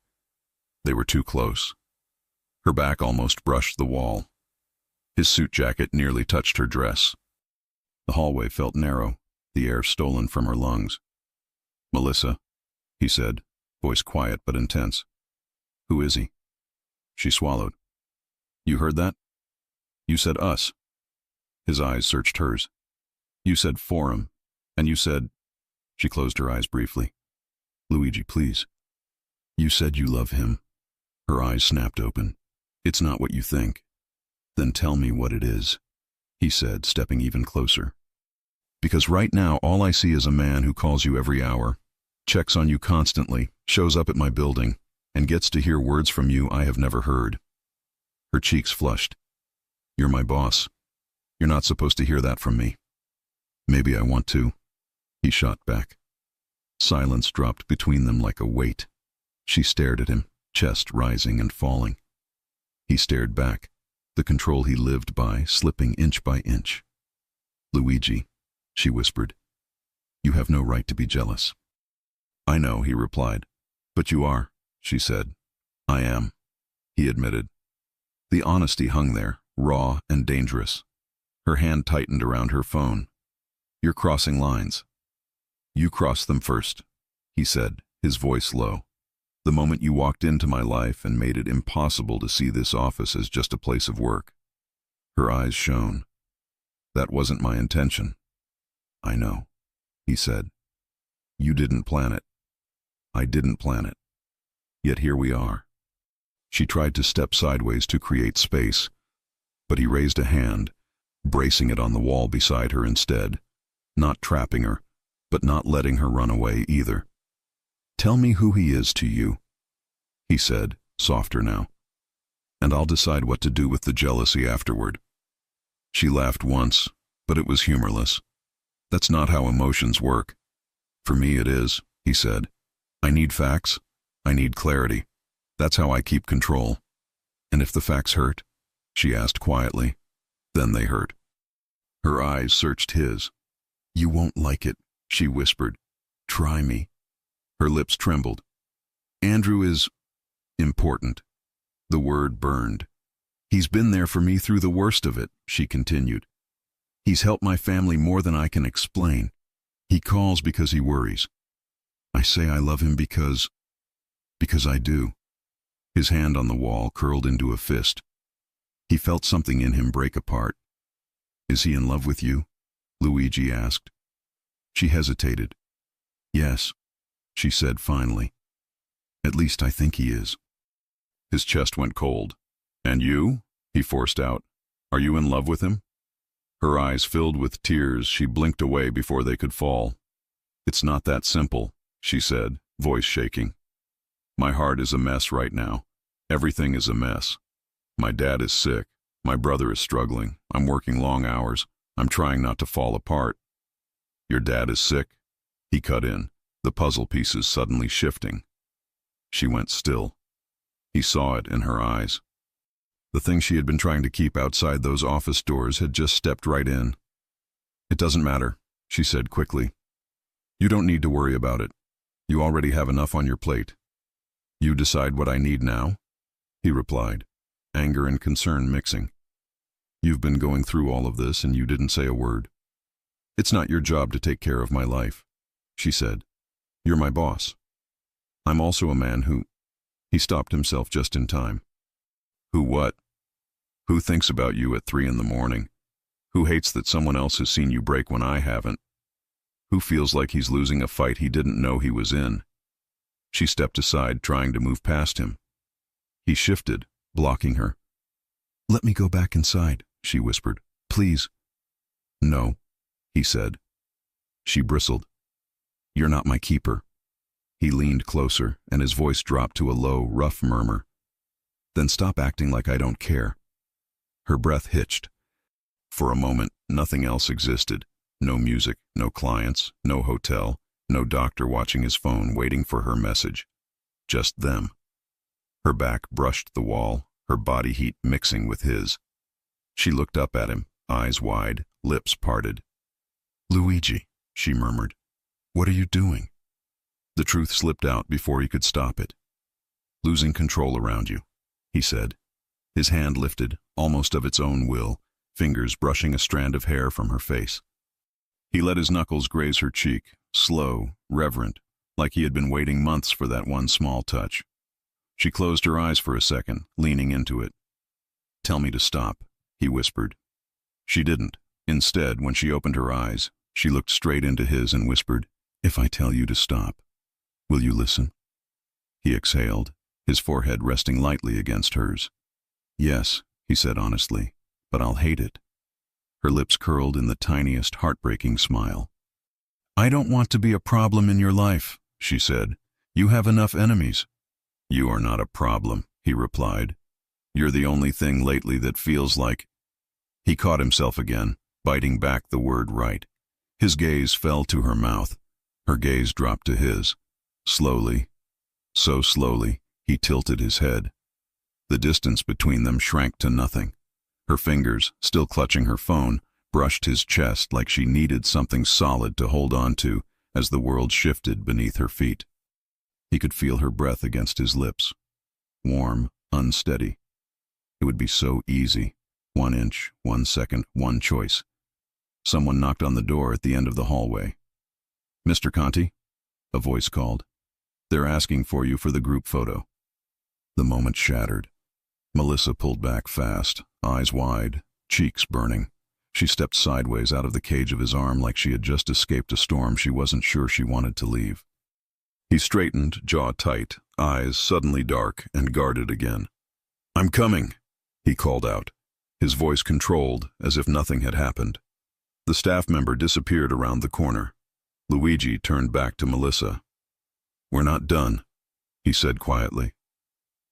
They were too close. Her back almost brushed the wall. His suit jacket nearly touched her dress. The hallway felt narrow, the air stolen from her lungs. Melissa, he said, voice quiet but intense. Who is he? She swallowed. You heard that? You said us. His eyes searched hers. You said forum, and you said... She closed her eyes briefly. Luigi, please. You said you love him. Her eyes snapped open. It's not what you think. Then tell me what it is, he said, stepping even closer. Because right now all I see is a man who calls you every hour, checks on you constantly, shows up at my building, and gets to hear words from you I have never heard. Her cheeks flushed. You're my boss. You're not supposed to hear that from me. Maybe I want to. He shot back. Silence dropped between them like a weight. She stared at him, chest rising and falling. He stared back, the control he lived by slipping inch by inch. Luigi, she whispered, you have no right to be jealous. I know, he replied. But you are, she said. I am, he admitted. The honesty hung there, raw and dangerous. Her hand tightened around her phone. You're crossing lines. You crossed them first, he said, his voice low. The moment you walked into my life and made it impossible to see this office as just a place of work." Her eyes shone. "That wasn't my intention." "I know," he said. "You didn't plan it. I didn't plan it. Yet here we are." She tried to step sideways to create space, but he raised a hand, bracing it on the wall beside her instead, not trapping her, but not letting her run away either. "Tell me who he is to you," he said, softer now, "and I'll decide what to do with the jealousy afterward." She laughed once, but it was humorless. "That's not how emotions work." "For me it is," he said. "I need facts. I need clarity. That's how I keep control." "And if the facts hurt?" she asked quietly. "Then they hurt." Her eyes searched his. "You won't like it," she whispered. "Try me." Her lips trembled. "Andrew is important." The word burned. "He's been there for me through the worst of it," she continued. "He's helped my family more than I can explain. He calls because he worries. I say I love him because I do." His hand on the wall curled into a fist. He felt something in him break apart. "Is he in love with you?" Luigi asked. She hesitated. "Yes," she said finally. "At least I think he is." His chest went cold. "And you?" he forced out. "Are you in love with him?" Her eyes filled with tears. She blinked away before they could fall. "It's not that simple," she said, voice shaking. "My heart is a mess right now. Everything is a mess. My dad is sick. My brother is struggling. I'm working long hours. I'm trying not to fall apart." "Your dad is sick?" he cut in, the puzzle pieces suddenly shifting. She went still. He saw it in her eyes. The thing she had been trying to keep outside those office doors had just stepped right in. "It doesn't matter," she said quickly. "You don't need to worry about it. You already have enough on your plate." "You decide what I need now?" he replied, anger and concern mixing. "You've been going through all of this and you didn't say a word." "It's not your job to take care of my life," she said. "You're my boss. I'm also a man who—" He stopped himself just in time. "Who what? Who thinks about you at 3 a.m? Who hates that someone else has seen you break when I haven't? Who feels like he's losing a fight he didn't know he was in?" She stepped aside, trying to move past him. He shifted, blocking her. "Let me go back inside," she whispered. "Please." "No," he said. She bristled. "You're not my keeper." He leaned closer, and his voice dropped to a low, rough murmur. "Then stop acting like I don't care." Her breath hitched. For a moment, nothing else existed. No music, no clients, no hotel, no doctor watching his phone waiting for her message. Just them. Her back brushed the wall, her body heat mixing with his. She looked up at him, eyes wide, lips parted. "Luigi," she murmured, "what are you doing?" The truth slipped out before he could stop it. "Losing control around you," he said. His hand lifted, almost of its own will, fingers brushing a strand of hair from her face. He let his knuckles graze her cheek, slow, reverent, like he had been waiting months for that one small touch. She closed her eyes for a second, leaning into it. "Tell me to stop," he whispered. She didn't. Instead, when she opened her eyes, she looked straight into his and whispered, "If I tell you to stop, will you listen?" He exhaled, his forehead resting lightly against hers. "Yes," he said honestly, "but I'll hate it." Her lips curled in the tiniest, heartbreaking smile. "I don't want to be a problem in your life," she said. "You have enough enemies." "You are not a problem," he replied. "You're the only thing lately that feels like—" He caught himself again, biting back the word right. His gaze fell to her mouth. Her gaze dropped to his. Slowly, so slowly, he tilted his head. The distance between them shrank to nothing. Her fingers, still clutching her phone, brushed his chest like she needed something solid to hold on to as the world shifted beneath her feet. He could feel her breath against his lips. Warm, unsteady. It would be so easy. 1 inch, 1 second, one choice. Someone knocked on the door at the end of the hallway. "Mr. Conti?" a voice called. They're asking for you for the group photo." The moment shattered. Melissa pulled back fast, eyes wide, cheeks burning. She stepped sideways out of the cage of his arm like she had just escaped a storm she wasn't sure she wanted to leave. He straightened, jaw tight, eyes suddenly dark and guarded again. "I'm coming," he called out, his voice controlled as if nothing had happened. The staff member disappeared around the corner. Luigi turned back to Melissa. "We're not done," he said quietly.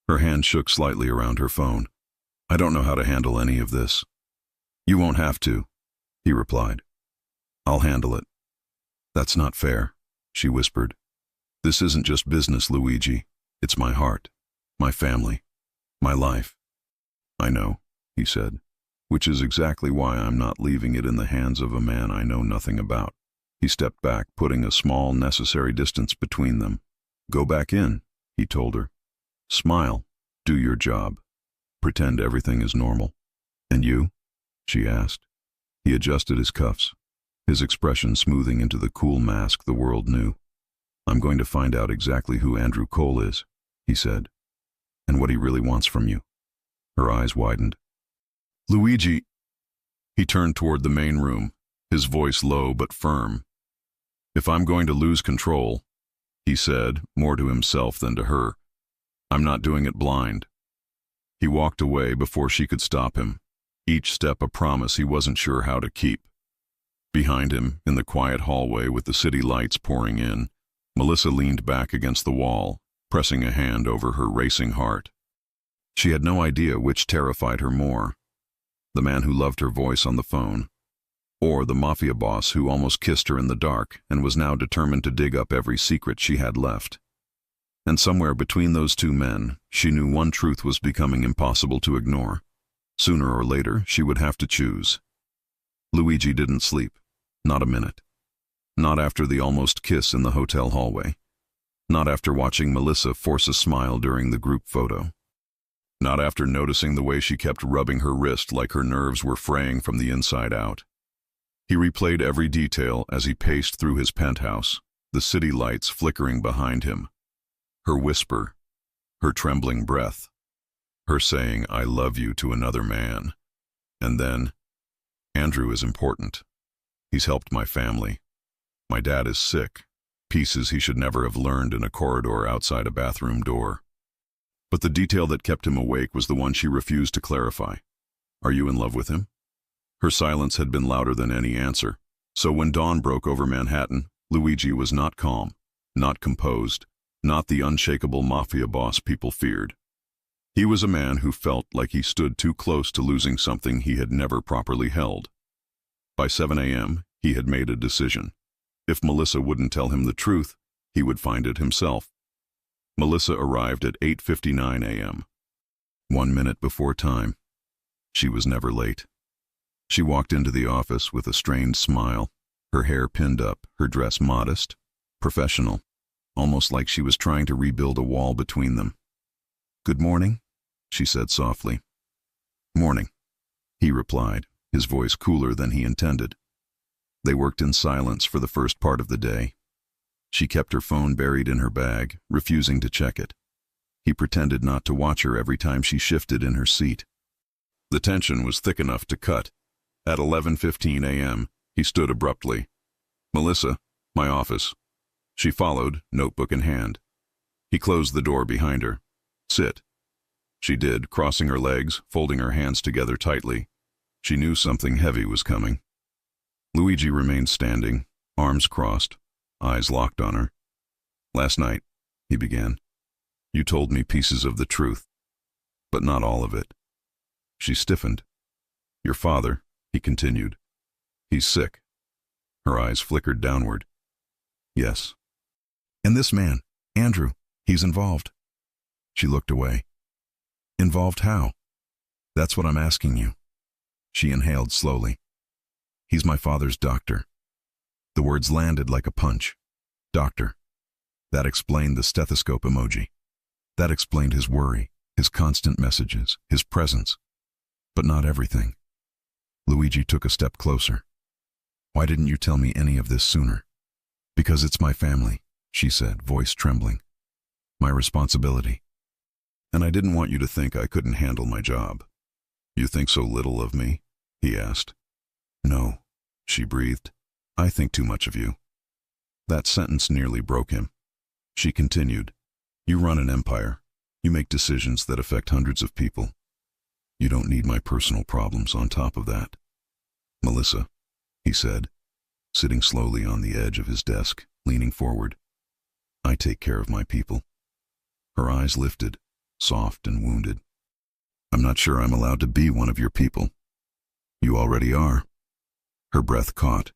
Her hand shook slightly around her phone. "I don't know how to handle any of this." "You won't have to," he replied. "I'll handle it." "That's not fair," she whispered. "This isn't just business, Luigi. It's my heart, my family, my life." "I know," he said, "which is exactly why I'm not leaving it in the hands of a man I know nothing about." He stepped back, putting a small, necessary distance between them. "Go back in," he told her. "Smile. Do your job. Pretend everything is normal." "And you?" she asked. He adjusted his cuffs, his expression smoothing into the cool mask the world knew. "I'm going to find out exactly who Andrew Cole is," he said, "and what he really wants from you." Her eyes widened. "Luigi." He turned toward the main room, his voice low but firm. "If I'm going to lose control," he said, more to himself than to her, "I'm not doing it blind." He walked away before she could stop him, each step a promise he wasn't sure how to keep. Behind him, in the quiet hallway with the city lights pouring in, Melissa leaned back against the wall, pressing a hand over her racing heart. She had no idea which terrified her more, the man who loved her voice on the phone, or the mafia boss who almost kissed her in the dark and was now determined to dig up every secret she had left. And somewhere between those two men, she knew one truth was becoming impossible to ignore. Sooner or later, she would have to choose. Luigi didn't sleep, not a minute. Not after the almost kiss in the hotel hallway. Not after watching Melissa force a smile during the group photo. Not after noticing the way she kept rubbing her wrist like her nerves were fraying from the inside out. He replayed every detail as he paced through his penthouse, the city lights flickering behind him. Her whisper, her trembling breath, her saying, "I love you," to another man. And then, "Andrew is important. He's helped my family. My dad is sick," pieces he should never have learned in a corridor outside a bathroom door. But the detail that kept him awake was the one she refused to clarify. "Are you in love with him?" Her silence had been louder than any answer, so when dawn broke over Manhattan, Luigi was not calm, not composed, not the unshakable mafia boss people feared. He was a man who felt like he stood too close to losing something he had never properly held. By 7 a.m., he had made a decision. If Melissa wouldn't tell him the truth, he would find it himself. Melissa arrived at 8:59 a.m., 1 minute before time. She was never late. She walked into the office with a strained smile, her hair pinned up, her dress modest, professional, almost like she was trying to rebuild a wall between them. "Good morning," she said softly. "Morning," he replied, his voice cooler than he intended. They worked in silence for the first part of the day. She kept her phone buried in her bag, refusing to check it. He pretended not to watch her every time she shifted in her seat. The tension was thick enough to cut. At 11:15 a.m., he stood abruptly. "Melissa, my office." She followed, notebook in hand. He closed the door behind her. "Sit." She did, crossing her legs, folding her hands together tightly. She knew something heavy was coming. Luigi remained standing, arms crossed, eyes locked on her. "Last night," he began, "you told me pieces of the truth, but not all of it." She stiffened. "Your father," he continued, "he's sick." Her eyes flickered downward. "Yes." "And this man, Andrew, he's involved." She looked away. "Involved how?" "That's what I'm asking you." She inhaled slowly. "He's my father's doctor." The words landed like a punch. Doctor. That explained the stethoscope emoji. That explained his worry, his constant messages, his presence. But not everything. Luigi took a step closer. "Why didn't you tell me any of this sooner?" "Because it's my family," she said, voice trembling. My responsibility. And I didn't want you to think I couldn't handle my job. You think so little of me? He asked. No, she breathed. I think too much of you. That sentence nearly broke him. She continued. You run an empire. You make decisions that affect hundreds of people. You don't need my personal problems on top of that. Melissa, he said, sitting slowly on the edge of his desk, leaning forward. I take care of my people. Her eyes lifted, soft and wounded. I'm not sure I'm allowed to be one of your people. You already are. Her breath caught.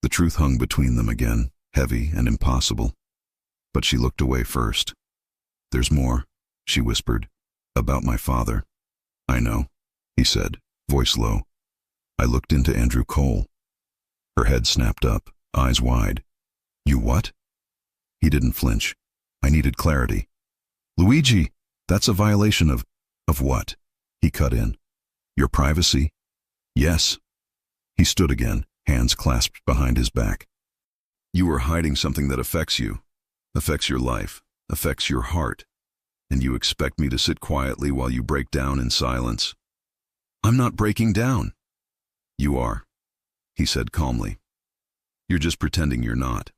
The truth hung between them again, heavy and impossible. But she looked away first. There's more, she whispered, about my father. I know, he said, voice low. I looked into Andrew Cole. Her head snapped up, eyes wide. You what? He didn't flinch. I needed clarity. Luigi, that's a violation of what? He cut in. Your privacy? Yes. He stood again, hands clasped behind his back. You are hiding something that affects you, affects your life, affects your heart, and you expect me to sit quietly while you break down in silence. I'm not breaking down. You are, he said calmly. You're just pretending you're not.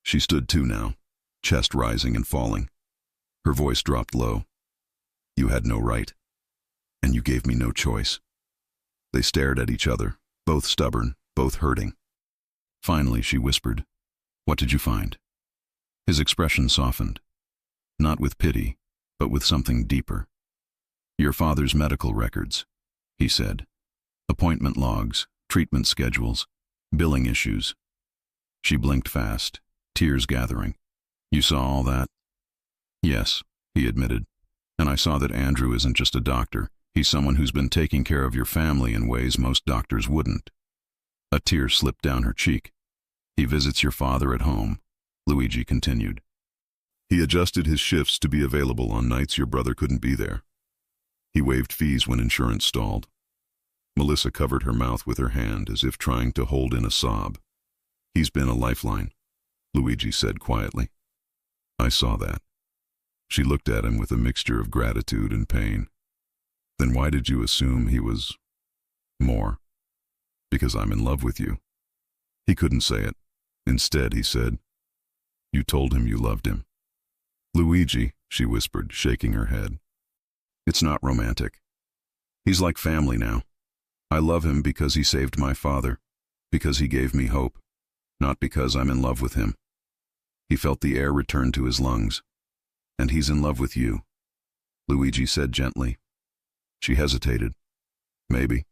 She stood too now, chest rising and falling. Her voice dropped low. You had no right, and you gave me no choice. They stared at each other, both stubborn, both hurting. Finally, she whispered, What did you find? His expression softened, not with pity, but with something deeper. Your father's medical records, he said. Appointment logs, treatment schedules, billing issues. She blinked fast, tears gathering. You saw all that? Yes, he admitted. And I saw that Andrew isn't just a doctor. He's someone who's been taking care of your family in ways most doctors wouldn't. A tear slipped down her cheek. He visits your father at home, Luigi continued. He adjusted his shifts to be available on nights your brother couldn't be there. He waived fees when insurance stalled. Melissa covered her mouth with her hand as if trying to hold in a sob. He's been a lifeline, Luigi said quietly. I saw that. She looked at him with a mixture of gratitude and pain. Then why did you assume he was more? Because I'm in love with you. He couldn't say it. Instead, he said, You told him you loved him. Luigi, she whispered, shaking her head. It's not romantic. He's like family now. I love him because he saved my father, because he gave me hope, not because I'm in love with him. He felt the air return to his lungs. And he's in love with you, Luigi said gently. She hesitated. Maybe.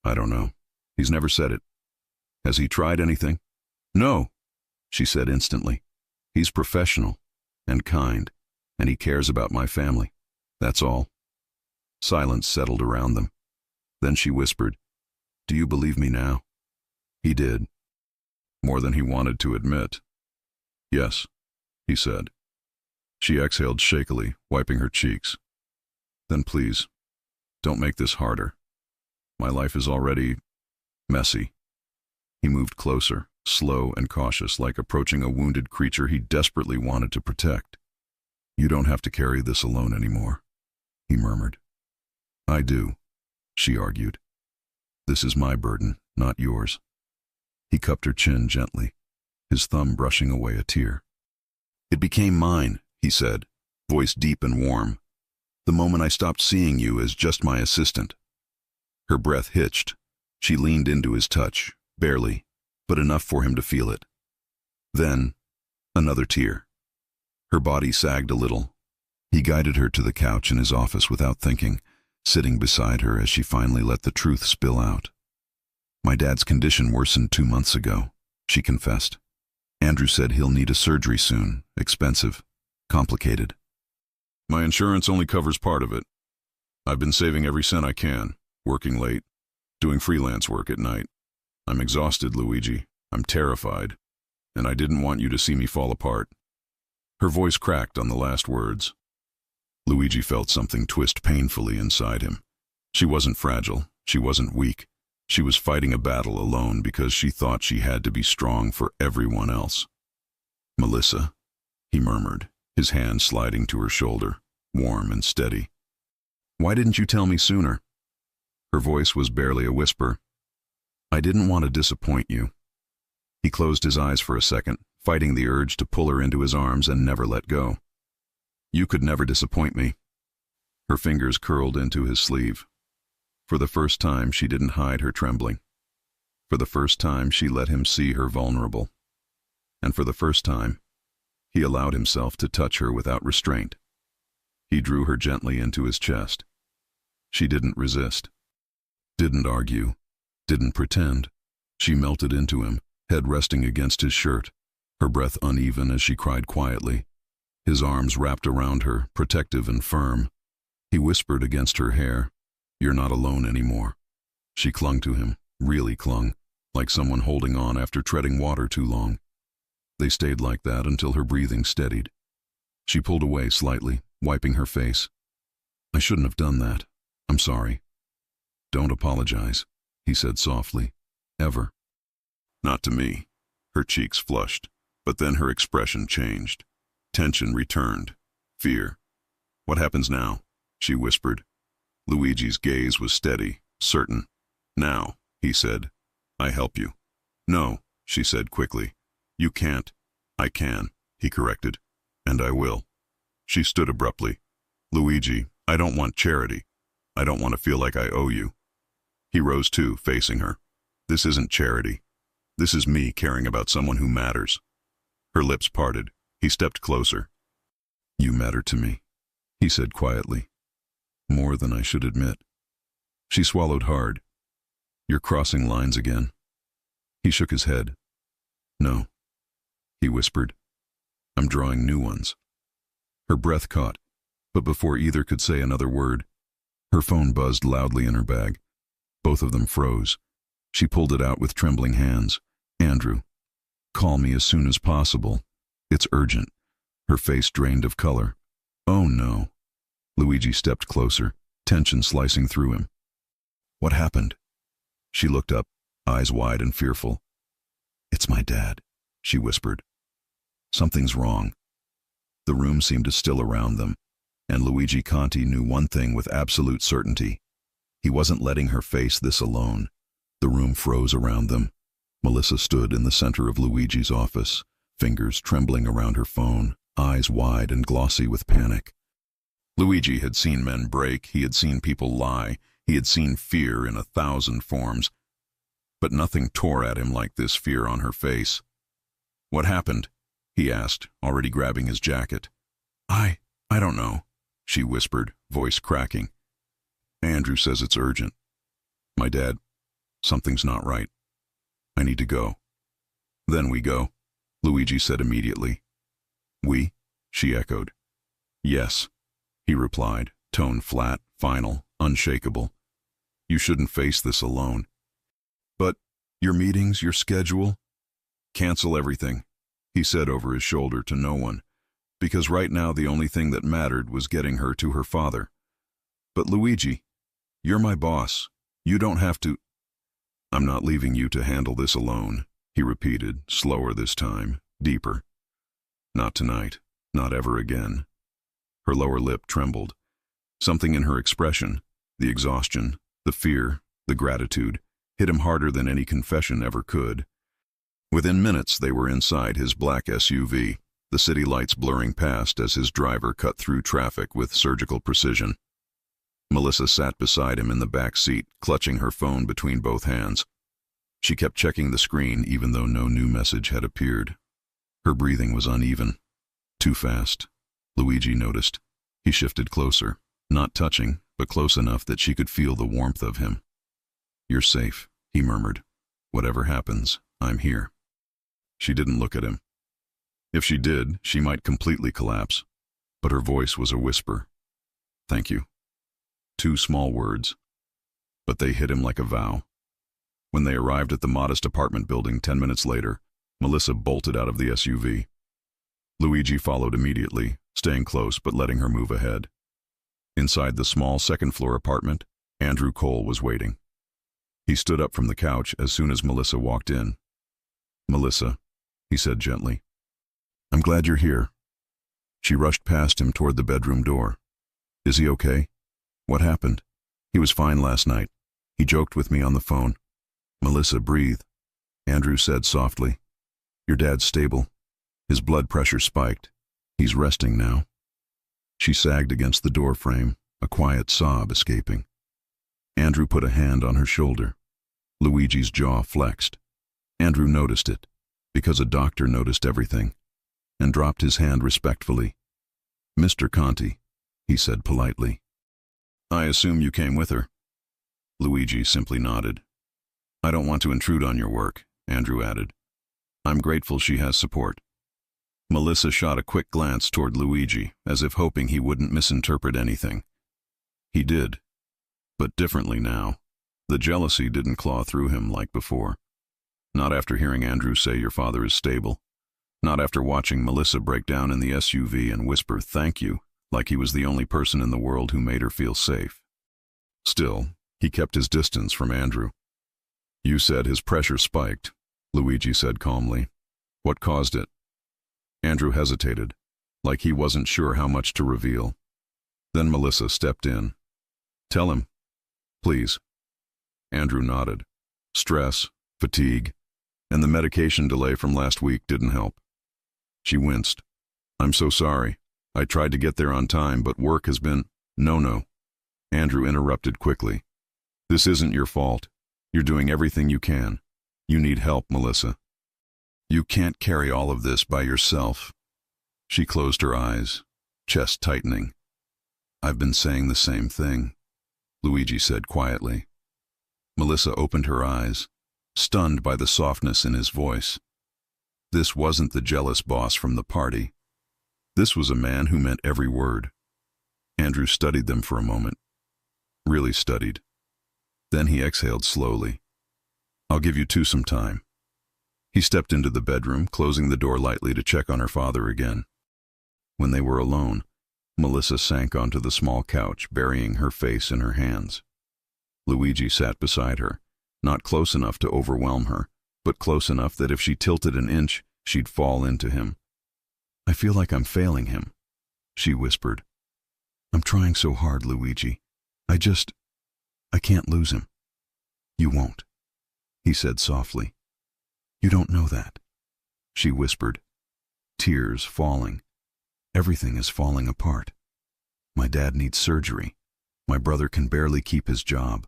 I don't know. He's never said it. Has he tried anything? No, she said instantly. He's professional and kind, and he cares about my family. That's all. Silence settled around them. Then she whispered, Do you believe me now? He did. More than he wanted to admit. Yes, he said. She exhaled shakily, wiping her cheeks. Then please, don't make this harder. My life is already messy. He moved closer, slow and cautious, like approaching a wounded creature he desperately wanted to protect. You don't have to carry this alone anymore, he murmured. I do, she argued. This is my burden, not yours. He cupped her chin gently, his thumb brushing away a tear. It became mine, he said, voice deep and warm. The moment I stopped seeing you as just my assistant. Her breath hitched. She leaned into his touch, barely, but enough for him to feel it. Then, another tear. Her body sagged a little. He guided her to the couch in his office without thinking, sitting beside her as she finally let the truth spill out. My dad's condition worsened 2 months ago, she confessed. Andrew said he'll need a surgery soon, expensive, complicated. My insurance only covers part of it. I've been saving every cent I can, working late, doing freelance work at night. I'm exhausted, Luigi. I'm terrified, and I didn't want you to see me fall apart. Her voice cracked on the last words. Luigi felt something twist painfully inside him. She wasn't fragile. She wasn't weak. She was fighting a battle alone because she thought she had to be strong for everyone else. Melissa, he murmured, his hand sliding to her shoulder, warm and steady. "Why didn't you tell me sooner?" Her voice was barely a whisper. "I didn't want to disappoint you." He closed his eyes for a second, fighting the urge to pull her into his arms and never let go. "You could never disappoint me." Her fingers curled into his sleeve. For the first time, she didn't hide her trembling. For the first time, she let him see her vulnerable. And for the first time, he allowed himself to touch her without restraint. He drew her gently into his chest. She didn't resist, didn't argue, didn't pretend. She melted into him, head resting against his shirt, her breath uneven as she cried quietly. His arms wrapped around her, protective and firm. He whispered against her hair, "You're not alone anymore." She clung to him, really clung, like someone holding on after treading water too long. They stayed like that until her breathing steadied. She pulled away slightly, wiping her face. "I shouldn't have done that. I'm sorry." "Don't apologize," he said softly. "Ever." "Not to me." Her cheeks flushed, but then her expression changed. Tension returned. Fear. "What happens now?" she whispered. Luigi's gaze was steady, certain. "Now," he said, "I help you." "No," she said quickly. "You can't." "I can," he corrected. "And I will." She stood abruptly. "Luigi, I don't want charity. I don't want to feel like I owe you." He rose too, facing her. "This isn't charity. This is me caring about someone who matters." Her lips parted. He stepped closer. "You matter to me," he said quietly. "More than I should admit." She swallowed hard. "You're crossing lines again." He shook his head. "No," he whispered. "I'm drawing new ones." Her breath caught, but before either could say another word, her phone buzzed loudly in her bag. Both of them froze. She pulled it out with trembling hands. "Andrew, call me as soon as possible. It's urgent." Her face drained of color. "Oh no." Luigi stepped closer, tension slicing through him. "What happened?" She looked up, eyes wide and fearful. "It's my dad," she whispered. "Something's wrong." The room seemed to still around them, and Luigi Conti knew one thing with absolute certainty. He wasn't letting her face this alone. The room froze around them. Melissa stood in the center of Luigi's office, fingers trembling around her phone, eyes wide and glossy with panic. Luigi had seen men break, he had seen people lie, he had seen fear in 1,000 forms. But nothing tore at him like this fear on her face. "What happened?" he asked, already grabbing his jacket. I don't know," she whispered, voice cracking. "Andrew says it's urgent. My dad, something's not right. I need to go." "Then we go," Luigi said immediately. "We?" she echoed. "Yes," he replied, tone flat, final, unshakable. "You shouldn't face this alone." "But your meetings, your schedule?" "Cancel everything," he said over his shoulder to no one, because right now the only thing that mattered was getting her to her father. "But Luigi, you're my boss. You don't have to—" "I'm not leaving you to handle this alone," he repeated, slower this time, deeper. "Not tonight, not ever again." Her lower lip trembled. Something in her expression, the exhaustion, the fear, the gratitude, hit him harder than any confession ever could. Within minutes they were inside his black SUV, the city lights blurring past as his driver cut through traffic with surgical precision. Melissa sat beside him in the back seat, clutching her phone between both hands. She kept checking the screen even though no new message had appeared. Her breathing was uneven. Too fast. Luigi noticed. He shifted closer, not touching, but close enough that she could feel the warmth of him. "You're safe," he murmured. "Whatever happens, I'm here." She didn't look at him. If she did, she might completely collapse, but her voice was a whisper. "Thank you." 2 small words, but they hit him like a vow. When they arrived at the modest apartment building 10 minutes later, Melissa bolted out of the SUV. Luigi followed immediately, staying close but letting her move ahead. Inside the small second-floor apartment, Andrew Cole was waiting. He stood up from the couch as soon as Melissa walked in. "Melissa," he said gently, "I'm glad you're here." She rushed past him toward the bedroom door. "Is he okay? What happened?" "He was fine last night. He joked with me on the phone." "Melissa, breathe," Andrew said softly. "Your dad's stable. His blood pressure spiked. He's resting now." She sagged against the door frame, a quiet sob escaping. Andrew put a hand on her shoulder. Luigi's jaw flexed. Andrew noticed it, because a doctor noticed everything, and dropped his hand respectfully. "Mr. Conti," he said politely. "I assume you came with her." Luigi simply nodded. "I don't want to intrude on your work," Andrew added. "I'm grateful she has support." Melissa shot a quick glance toward Luigi, as if hoping he wouldn't misinterpret anything. He did, but differently now. The jealousy didn't claw through him like before. Not after hearing Andrew say your father is stable. Not after watching Melissa break down in the SUV and whisper "thank you" like he was the only person in the world who made her feel safe. Still, he kept his distance from Andrew. "You said his pressure spiked," Luigi said calmly. "What caused it?" Andrew hesitated, like he wasn't sure how much to reveal. Then Melissa stepped in. "Tell him, please." Andrew nodded. Stress, fatigue, and the medication delay from last week didn't help. She winced. "I'm so sorry. I tried to get there on time, but work has been—" No. Andrew interrupted quickly. "This isn't your fault. You're doing everything you can. You need help, Melissa. You can't carry all of this by yourself." She closed her eyes, chest tightening. "I've been saying the same thing," Luigi said quietly. Melissa opened her eyes, stunned by the softness in his voice. This wasn't the jealous boss from the party. This was a man who meant every word. Andrew studied them for a moment. Really studied. Then he exhaled slowly. "I'll give you two some time." He stepped into the bedroom, closing the door lightly to check on her father again. When they were alone, Melissa sank onto the small couch, burying her face in her hands. Luigi sat beside her, not close enough to overwhelm her, but close enough that if she tilted an inch, she'd fall into him. "I feel like I'm failing him," she whispered. "I'm trying so hard, Luigi. I can't lose him." "You won't," he said softly. "You don't know that," she whispered, tears falling. "Everything is falling apart. My dad needs surgery. My brother can barely keep his job.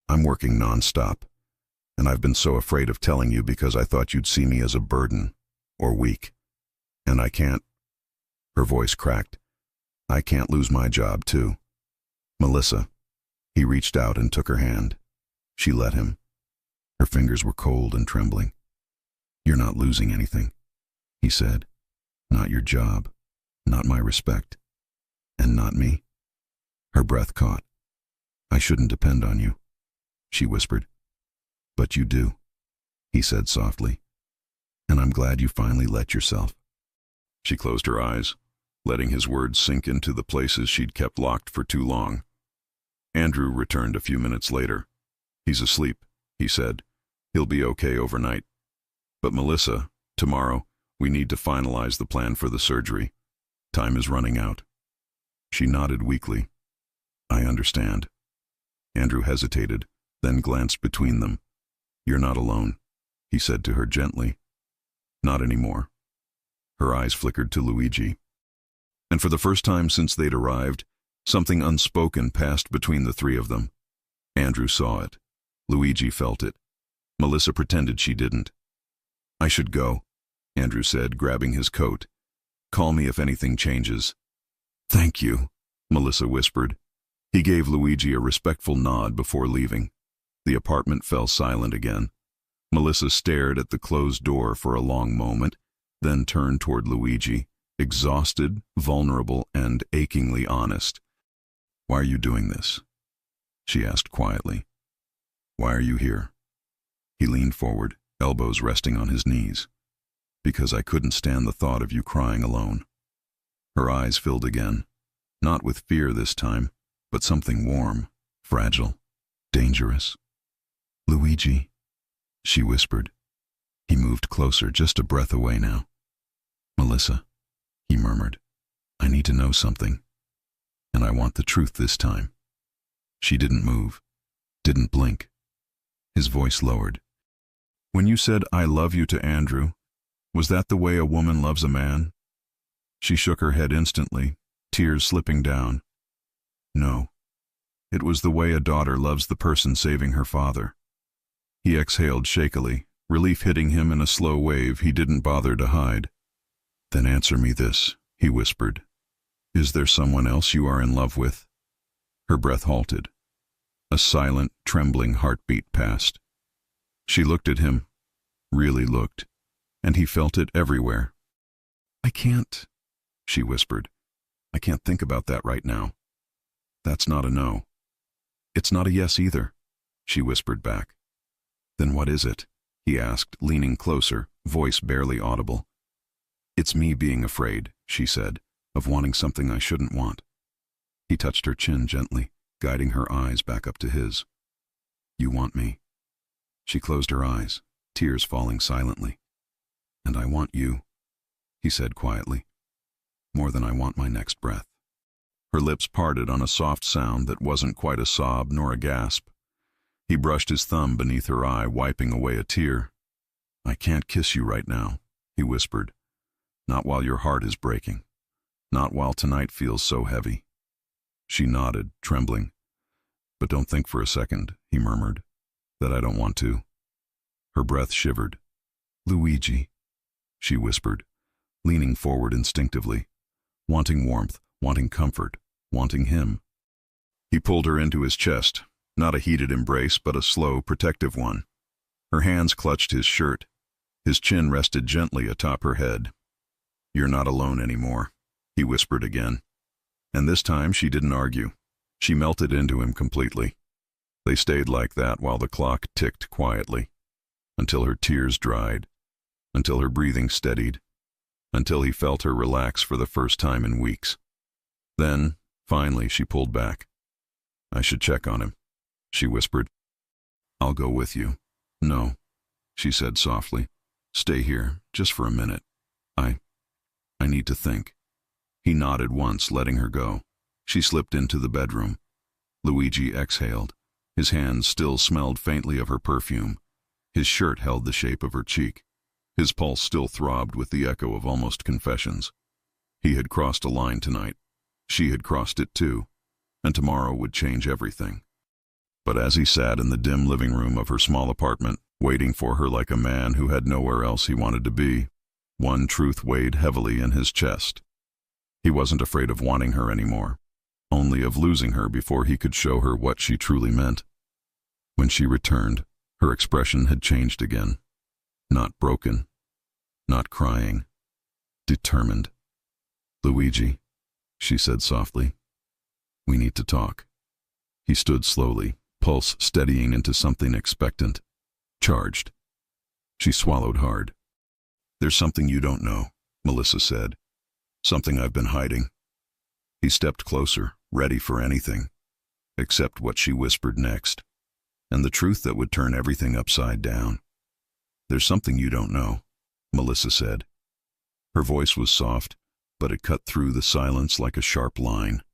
I'm working nonstop, and I've been so afraid of telling you because I thought you'd see me as a burden or weak. And I can't—" Her voice cracked. "I can't lose my job, too. Melissa." He reached out and took her hand. She let him. Her fingers were cold and trembling. "You're not losing anything," he said. "Not your job, not my respect, and not me." Her breath caught. "I shouldn't depend on you," she whispered. "But you do," he said softly. "And I'm glad you finally let yourself." She closed her eyes, letting his words sink into the places she'd kept locked for too long. Andrew returned a few minutes later. "He's asleep," he said. "He'll be okay overnight. But Melissa, tomorrow, we need to finalize the plan for the surgery. Time is running out." She nodded weakly. "I understand." Andrew hesitated, then glanced between them. "You're not alone," he said to her gently. "Not anymore." Her eyes flickered to Luigi. And for the first time since they'd arrived, something unspoken passed between the three of them. Andrew saw it. Luigi felt it. Melissa pretended she didn't. "I should go," Andrew said, grabbing his coat. "Call me if anything changes." "Thank you," Melissa whispered. He gave Luigi a respectful nod before leaving. The apartment fell silent again. Melissa stared at the closed door for a long moment, then turned toward Luigi, exhausted, vulnerable, and achingly honest. "Why are you doing this?" she asked quietly. "Why are you here?" He leaned forward, elbows resting on his knees. "Because I couldn't stand the thought of you crying alone." Her eyes filled again, not with fear this time, but something warm, fragile, dangerous. "Luigi," she whispered. He moved closer, just a breath away now. "Melissa," he murmured. need to know something, and I want the truth this time." She didn't move, didn't blink. His voice lowered. "When you said 'I love you' to Andrew, was that the way a woman loves a man?" She shook her head instantly, tears slipping down. "No. It was the way a daughter loves the person saving her father." He exhaled shakily, relief hitting him in a slow wave he didn't bother to hide. "Then answer me this," he whispered. "Is there someone else you are in love with?" Her breath halted. A silent, trembling heartbeat passed. She looked at him, really looked, and he felt it everywhere. "I can't," she whispered. "I can't think about that right now." "That's not a no." "It's not a yes either," she whispered back. "Then what is it?" he asked, leaning closer, voice barely audible. "It's me being afraid," she said, "of wanting something I shouldn't want." He touched her chin gently, guiding her eyes back up to his. "You want me." She closed her eyes, tears falling silently. "And I want you," he said quietly, "more than I want my next breath." Her lips parted on a soft sound that wasn't quite a sob nor a gasp. He brushed his thumb beneath her eye, wiping away a tear. "I can't kiss you right now," he whispered. "Not while your heart is breaking. Not while tonight feels so heavy." She nodded, trembling. "But don't think for a second," he murmured, "that I don't want to." Her breath shivered. "Luigi," she whispered, leaning forward instinctively, wanting warmth, wanting comfort, wanting him. He pulled her into his chest, not a heated embrace, but a slow, protective one. Her hands clutched his shirt. His chin rested gently atop her head. "You're not alone anymore," he whispered again. And this time she didn't argue. She melted into him completely. They stayed like that while the clock ticked quietly, until her tears dried, until her breathing steadied, until he felt her relax for the first time in weeks. Then, finally, she pulled back. "I should check on him," she whispered. "I'll go with you." "No," she said softly. "Stay here, just for a minute. I need to think." He nodded once, letting her go. She slipped into the bedroom. Luigi exhaled. His hands still smelled faintly of her perfume. His shirt held the shape of her cheek. His pulse still throbbed with the echo of almost confessions. He had crossed a line tonight. She had crossed it too, and tomorrow would change everything. But as he sat in the dim living room of her small apartment, waiting for her like a man who had nowhere else he wanted to be, one truth weighed heavily in his chest. He wasn't afraid of wanting her anymore, only of losing her before he could show her what she truly meant. When she returned, her expression had changed again. Not broken, not crying, determined. "Luigi," she said softly, "we need to talk." He stood slowly, pulse steadying into something expectant, charged. She swallowed hard. "There's something you don't know," Melissa said. "Something I've been hiding." He stepped closer, ready for anything, except what she whispered next, and the truth that would turn everything upside down. "There's something you don't know," Melissa said. Her voice was soft, but it cut through the silence like a sharp line.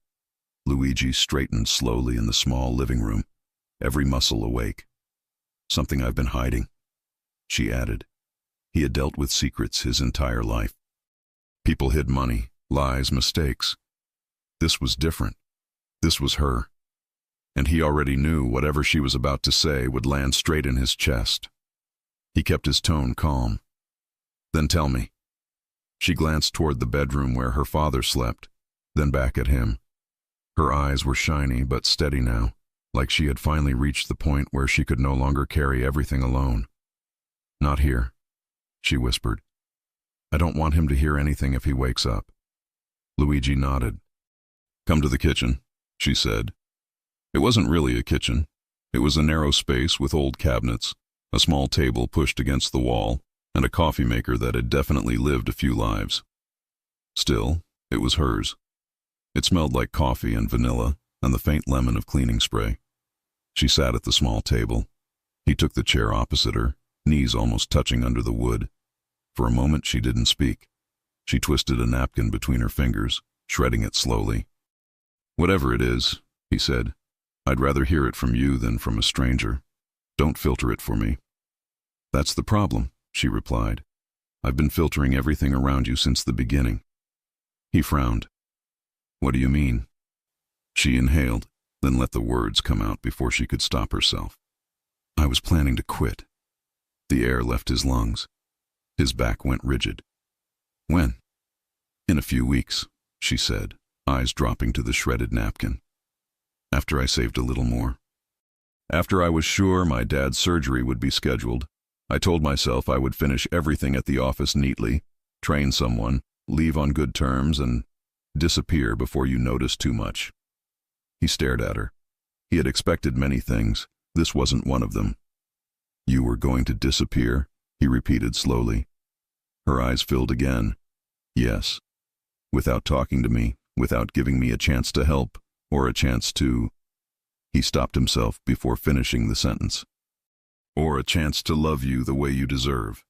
Luigi straightened slowly in the small living room, every muscle awake. "Something I've been hiding," she added. He had dealt with secrets his entire life. People hid money, lies, mistakes. This was different. This was her. And he already knew whatever she was about to say would land straight in his chest. He kept his tone calm. "Then tell me." She glanced toward the bedroom where her father slept, then back at him. Her eyes were shiny but steady now, like she had finally reached the point where she could no longer carry everything alone. "Not here," she whispered. "I don't want him to hear anything if he wakes up." Luigi nodded. "Come to the kitchen," she said. It wasn't really a kitchen. It was a narrow space with old cabinets, a small table pushed against the wall, and a coffee maker that had definitely lived a few lives. Still, it was hers. It smelled like coffee and vanilla and the faint lemon of cleaning spray. She sat at the small table. He took the chair opposite her, knees almost touching under the wood. For a moment she didn't speak. She twisted a napkin between her fingers, shredding it slowly. "Whatever it is," he said, "I'd rather hear it from you than from a stranger. Don't filter it for me." "That's the problem," she replied. "I've been filtering everything around you since the beginning." He frowned. "What do you mean?" She inhaled, then let the words come out before she could stop herself. "I was planning to quit." The air left his lungs. His back went rigid. "When?" "In a few weeks," she said, eyes dropping to the shredded napkin. "After I saved a little more. After I was sure my dad's surgery would be scheduled, I told myself I would finish everything at the office neatly, train someone, leave on good terms, and disappear before you noticed too much." He stared at her. He had expected many things. This wasn't one of them. "You were going to disappear?" he repeated slowly. Her eyes filled again. "Yes. Without talking to me, without giving me a chance to help, or a chance to—" He stopped himself before finishing the sentence. "Or a chance to love you the way you deserve."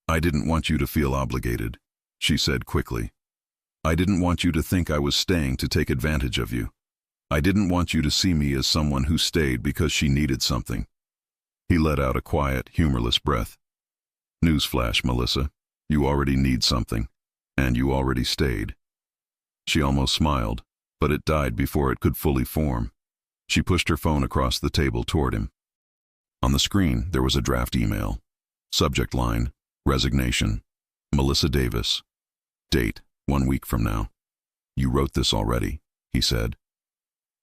"I didn't want you to feel obligated," she said quickly. "I didn't want you to think I was staying to take advantage of you. I didn't want you to see me as someone who stayed because she needed something." He let out a quiet, humorless breath. "Newsflash, Melissa. You already need something, and you already stayed." She almost smiled, but it died before it could fully form. She pushed her phone across the table toward him. On the screen, there was a draft email. Subject line, resignation. Melissa Davis. Date, 1 week from now. "You wrote this already," he said.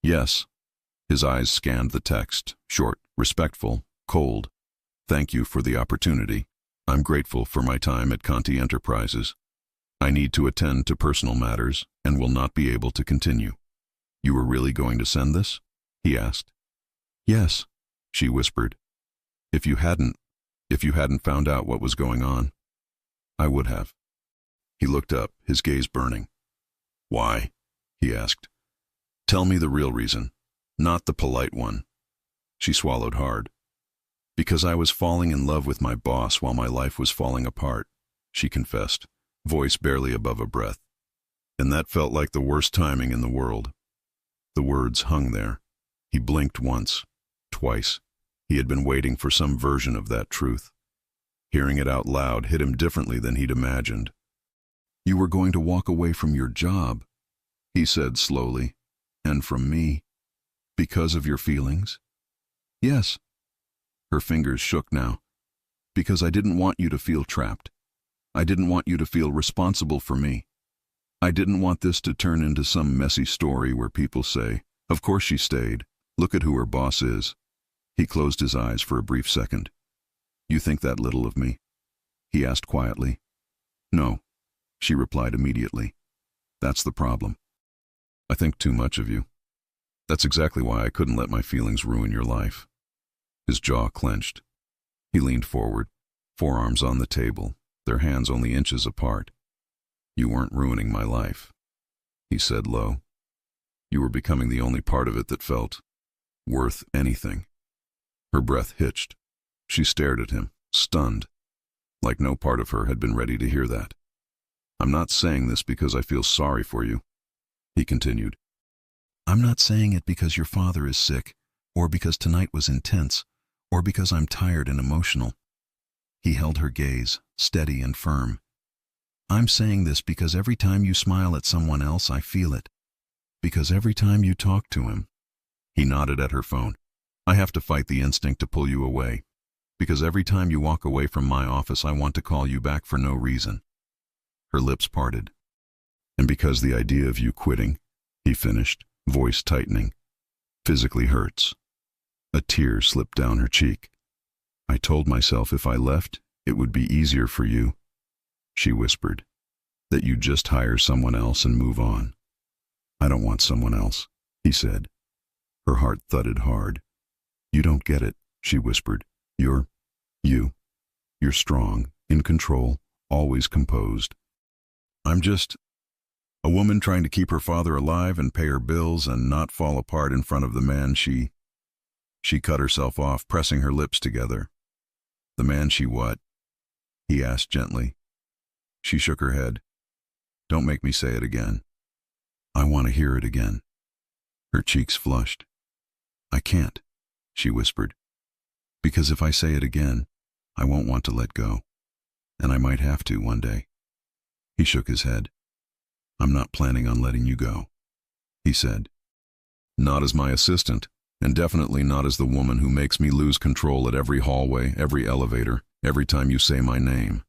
"Yes." His eyes scanned the text, short, respectful, cold. "Thank you for the opportunity. I'm grateful for my time at Conti Enterprises. I need to attend to personal matters and will not be able to continue." "You were really going to send this?" he asked. "Yes," she whispered. If you hadn't found out what was going on, I would have." He looked up, his gaze burning. "Why?" he asked. "Tell me the real reason, not the polite one." She swallowed hard. "Because I was falling in love with my boss while my life was falling apart," she confessed, voice barely above a breath. "And that felt like the worst timing in the world." The words hung there. He blinked once, twice. He had been waiting for some version of that truth. Hearing it out loud hit him differently than he'd imagined. "You were going to walk away from your job," he said slowly, "and from me, because of your feelings?" "Yes." Her fingers shook now. "Because I didn't want you to feel trapped. I didn't want you to feel responsible for me. I didn't want this to turn into some messy story where people say, 'Of course she stayed. Look at who her boss is.'" He closed his eyes for a brief second. "You think that little of me?" he asked quietly. "No," she replied immediately. "That's the problem. I think too much of you. That's exactly why I couldn't let my feelings ruin your life." His jaw clenched. He leaned forward, forearms on the table, their hands only inches apart. "You weren't ruining my life," he said low. "You were becoming the only part of it that felt worth anything." Her breath hitched. She stared at him, stunned, like no part of her had been ready to hear that. "I'm not saying this because I feel sorry for you," he continued. "I'm not saying it because your father is sick, or because tonight was intense, or because I'm tired and emotional." He held her gaze, steady and firm. "I'm saying this because every time you smile at someone else, I feel it. Because every time you talk to him—" He nodded at her phone. "I have to fight the instinct to pull you away. Because every time you walk away from my office, I want to call you back for no reason." Her lips parted. "And because the idea of you quitting," he finished, voice tightening, "physically hurts." A tear slipped down her cheek. "I told myself if I left, it would be easier for you," she whispered, "that you'd just hire someone else and move on." "I don't want someone else," he said. Her heart thudded hard. "You don't get it," she whispered. You're strong, in control, always composed. I'm just a woman trying to keep her father alive and pay her bills and not fall apart in front of the man she cut herself off, pressing her lips together. The man she what?" he asked gently. She shook her head. "Don't make me say it again." I want to hear it again. Her cheeks flushed. I can't, she whispered, because if I say it again, I won't want to let go, and I might have to one day. He shook his head. I'm not planning on letting you go, he said. Not as my assistant, and definitely not as the woman who makes me lose control at every hallway, every elevator, every time you say my name.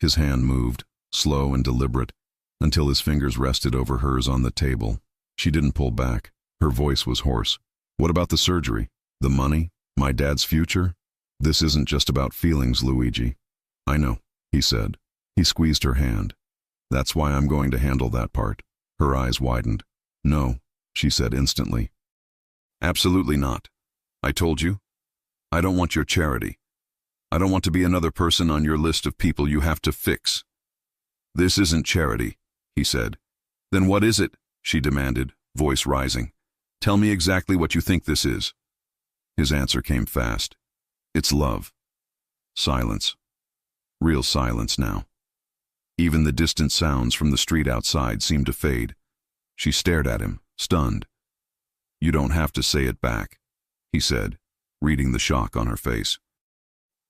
His hand moved, slow and deliberate, until his fingers rested over hers on the table. She didn't pull back. Her voice was hoarse. What about the surgery? The money? My dad's future? This isn't just about feelings, Luigi. I know, he said. He squeezed her hand. That's why I'm going to handle that part. Her eyes widened. No, she said instantly. Absolutely not. I told you. I don't want your charity. I don't want to be another person on your list of people you have to fix. This isn't charity, he said. Then what is it? She demanded, voice rising. Tell me exactly what you think this is. His answer came fast. It's love. Silence. Real silence now. Even the distant sounds from the street outside seemed to fade. She stared at him, stunned. You don't have to say it back, he said, reading the shock on her face.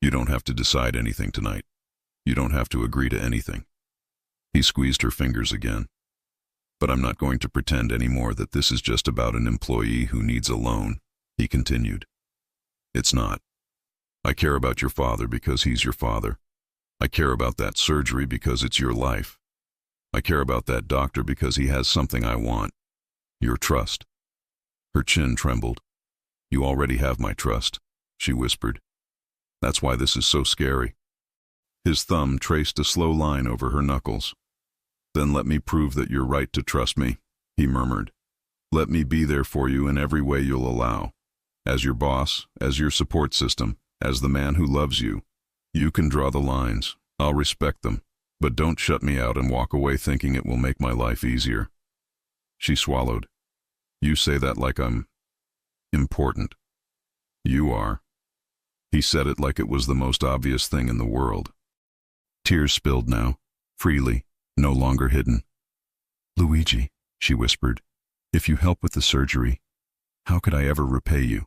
You don't have to decide anything tonight. You don't have to agree to anything. He squeezed her fingers again. But I'm not going to pretend anymore that this is just about an employee who needs a loan, he continued. It's not. I care about your father because he's your father. I care about that surgery because it's your life. I care about that doctor because he has something I want. Your trust. Her chin trembled. You already have my trust, she whispered. That's why this is so scary. His thumb traced a slow line over her knuckles. Then let me prove that you're right to trust me, he murmured. Let me be there for you in every way you'll allow. As your boss, as your support system, as the man who loves you. You can draw the lines. I'll respect them. But don't shut me out and walk away thinking it will make my life easier. She swallowed. You say that like I'm important. You are. He said it like it was the most obvious thing in the world. Tears spilled now, freely, no longer hidden. Luigi, she whispered, if you help with the surgery, how could I ever repay you?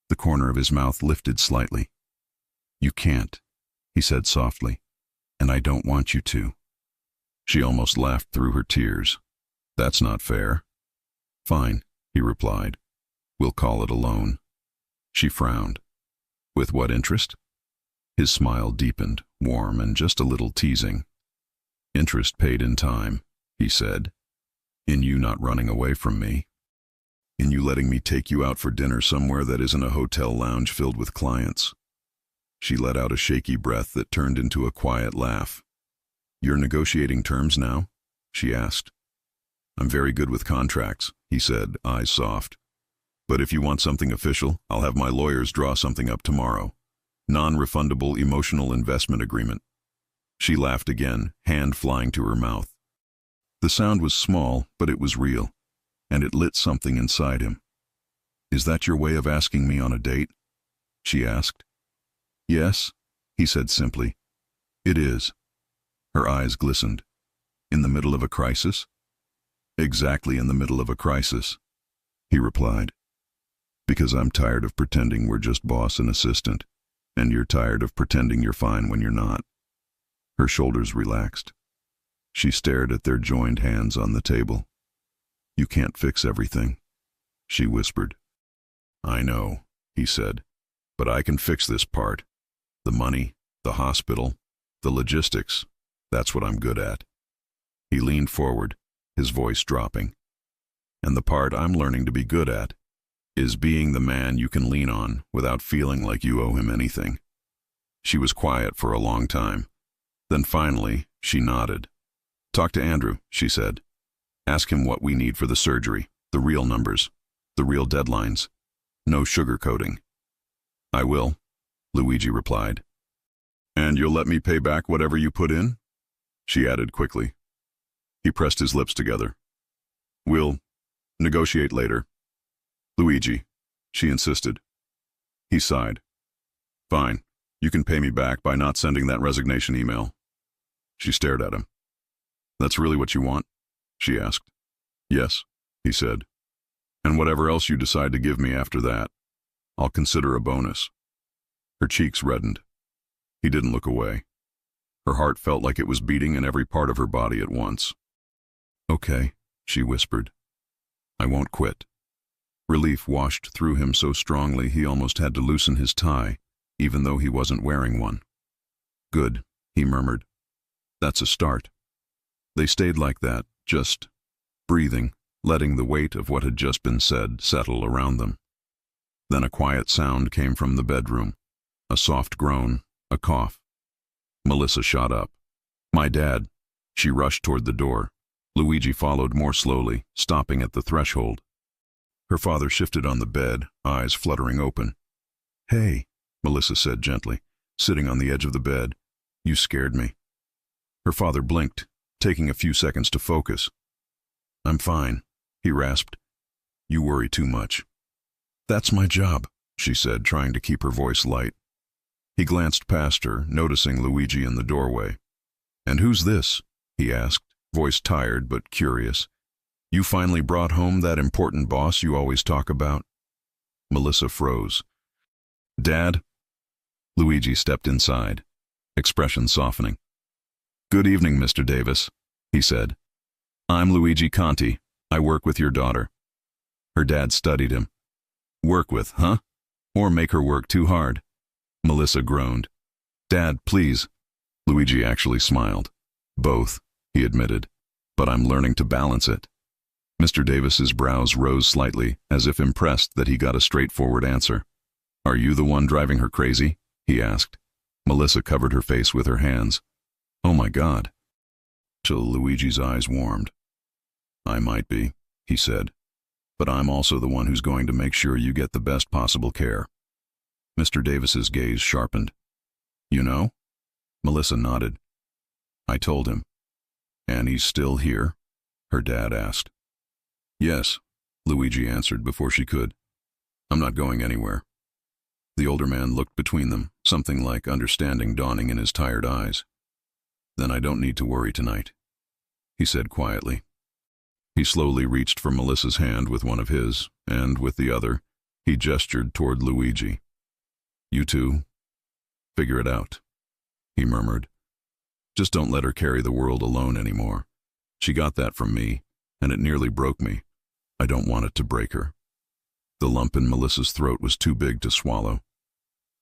The corner of his mouth lifted slightly. You can't, he said softly, and I don't want you to. She almost laughed through her tears. That's not fair. Fine, he replied. We'll call it a loan. She frowned. With what interest? His smile deepened, warm and just a little teasing. Interest paid in time, he said. In you not running away from me. In you letting me take you out for dinner somewhere that isn't a hotel lounge filled with clients. She let out a shaky breath that turned into a quiet laugh. You're negotiating terms now? She asked. I'm very good with contracts, he said, eyes soft. But if you want something official, I'll have my lawyers draw something up tomorrow. Non-refundable emotional investment agreement. She laughed again, hand flying to her mouth. The sound was small, but it was real, and it lit something inside him. Is that your way of asking me on a date? She asked. Yes, he said simply. It is. Her eyes glistened. In the middle of a crisis? Exactly in the middle of a crisis, he replied. Because I'm tired of pretending we're just boss and assistant, and you're tired of pretending you're fine when you're not. Her shoulders relaxed. She stared at their joined hands on the table. You can't fix everything, she whispered. I know, he said, but I can fix this part. The money, the hospital, the logistics, that's what I'm good at. He leaned forward, his voice dropping. And the part I'm learning to be good at is being the man you can lean on without feeling like you owe him anything. She was quiet for a long time. Then finally, she nodded. Talk to Andrew, she said. Ask him what we need for the surgery, the real numbers, the real deadlines. No sugarcoating. I will, Luigi replied. And you'll let me pay back whatever you put in? She added quickly. He pressed his lips together. We'll negotiate later. Luigi, she insisted. He sighed. Fine, you can pay me back by not sending that resignation email. She stared at him. That's really what you want? She asked. Yes, he said. And whatever else you decide to give me after that, I'll consider a bonus. Her cheeks reddened. He didn't look away. Her heart felt like it was beating in every part of her body at once. Okay, she whispered. I won't quit. Relief washed through him so strongly he almost had to loosen his tie, even though he wasn't wearing one. Good, he murmured. That's a start. They stayed like that, just breathing, letting the weight of what had just been said settle around them. Then a quiet sound came from the bedroom. A soft groan, a cough. Melissa shot up. My dad. She rushed toward the door. Luigi followed more slowly, stopping at the threshold. Her father shifted on the bed, eyes fluttering open. Hey, Melissa said gently, sitting on the edge of the bed. You scared me. Her father blinked, taking a few seconds to focus. I'm fine, he rasped. You worry too much. That's my job, she said, trying to keep her voice light. He glanced past her, noticing Luigi in the doorway. And who's this? He asked, voice tired but curious. You finally brought home that important boss you always talk about? Melissa froze. Dad? Luigi stepped inside, expression softening. Good evening, Mr. Davis, he said. I'm Luigi Conti. I work with your daughter. Her dad studied him. Work with, huh? Or make her work too hard? Melissa groaned. Dad, please. Luigi actually smiled. Both, he admitted. But I'm learning to balance it. Mr. Davis's brows rose slightly, as if impressed that he got a straightforward answer. Are you the one driving her crazy? He asked. Melissa covered her face with her hands. Oh my God. Till Luigi's eyes warmed. I might be, he said. But I'm also the one who's going to make sure you get the best possible care. Mr. Davis's gaze sharpened. You know? Melissa nodded. I told him. And he's still here? Her dad asked. Yes, Luigi answered before she could. I'm not going anywhere. The older man looked between them, something like understanding dawning in his tired eyes. Then I don't need to worry tonight, he said quietly. He slowly reached for Melissa's hand with one of his, and with the other, he gestured toward Luigi. You two, figure it out, he murmured. Just don't let her carry the world alone anymore. She got that from me, and it nearly broke me. I don't want it to break her. The lump in Melissa's throat was too big to swallow.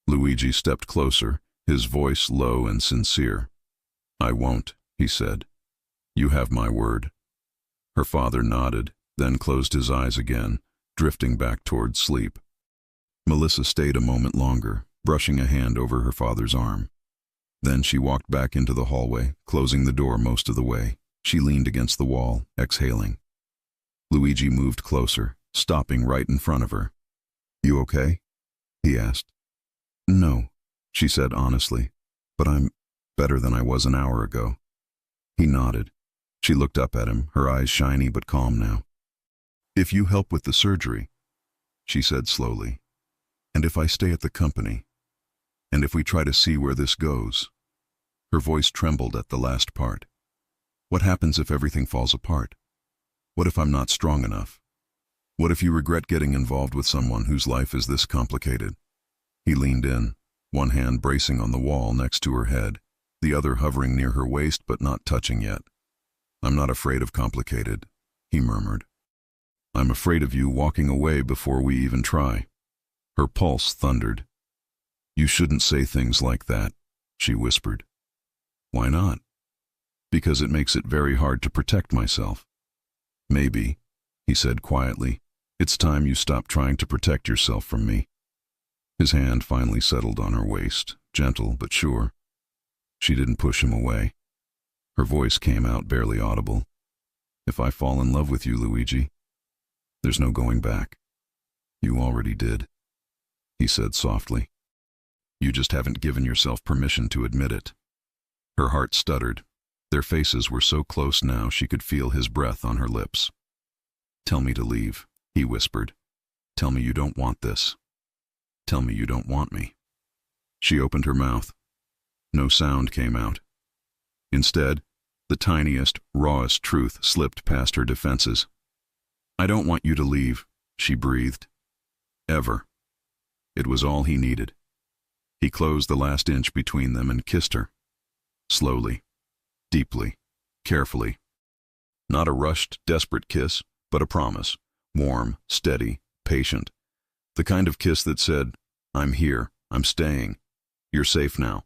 Luigi stepped closer, his voice low and sincere. I won't, he said. You have my word. Her father nodded, then closed his eyes again, drifting back toward sleep. Melissa stayed a moment longer, brushing a hand over her father's arm. Then she walked back into the hallway, closing the door most of the way. She leaned against the wall, exhaling. Luigi moved closer, stopping right in front of her. You okay? He asked. No, she said honestly, but I'm better than I was an hour ago. He nodded. She looked up at him, her eyes shiny but calm now. If you help with the surgery, she said slowly, and if I stay at the company, and if we try to see where this goes. Her voice trembled at the last part. What happens if everything falls apart? What if I'm not strong enough? What if you regret getting involved with someone whose life is this complicated? He leaned in, one hand bracing on the wall next to her head, the other hovering near her waist but not touching yet. I'm not afraid of complicated, he murmured. I'm afraid of you walking away before we even try. Her pulse thundered. You shouldn't say things like that, she whispered. Why not? Because it makes it very hard to protect myself. Maybe, he said quietly, it's time you stop trying to protect yourself from me. His hand finally settled on her waist, gentle but sure. She didn't push him away. Her voice came out barely audible. If I fall in love with you, Luigi, there's no going back. You already did, he said softly. You just haven't given yourself permission to admit it. Her heart stuttered. Their faces were so close now she could feel his breath on her lips. Tell me to leave, he whispered. Tell me you don't want this. Tell me you don't want me. She opened her mouth. No sound came out. Instead, the tiniest, rawest truth slipped past her defenses. I don't want you to leave, she breathed. Ever. It was all he needed. He closed the last inch between them and kissed her. Slowly, deeply, carefully. Not a rushed, desperate kiss, but a promise. Warm, steady, patient. The kind of kiss that said, I'm here, I'm staying. You're safe now.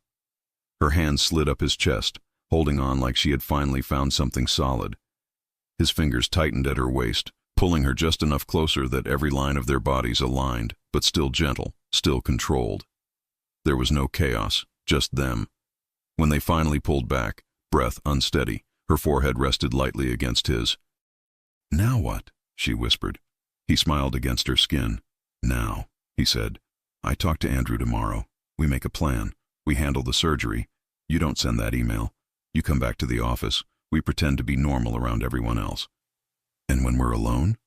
Her hand slid up his chest, holding on like she had finally found something solid. His fingers tightened at her waist, pulling her just enough closer that every line of their bodies aligned, but still gentle, still controlled. There was no chaos, just them. When they finally pulled back, breath unsteady, her forehead rested lightly against his. Now what? She whispered. He smiled against her skin. Now, he said. I talk to Andrew tomorrow. We make a plan. We handle the surgery. You don't send that email. You come back to the office. We pretend to be normal around everyone else. And when we're alone?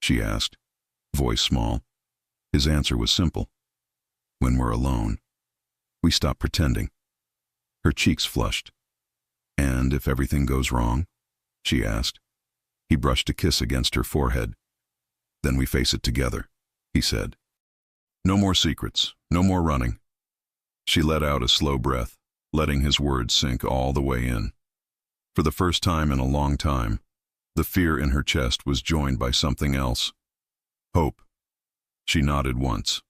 She asked, voice small. His answer was simple. When we're alone, we stop pretending. Her cheeks flushed. And if everything goes wrong? She asked. He brushed a kiss against her forehead. Then we face it together, he said. No more secrets, no more running. She let out a slow breath, letting his words sink all the way in. For the first time in a long time, the fear in her chest was joined by something else. Hope. She nodded once.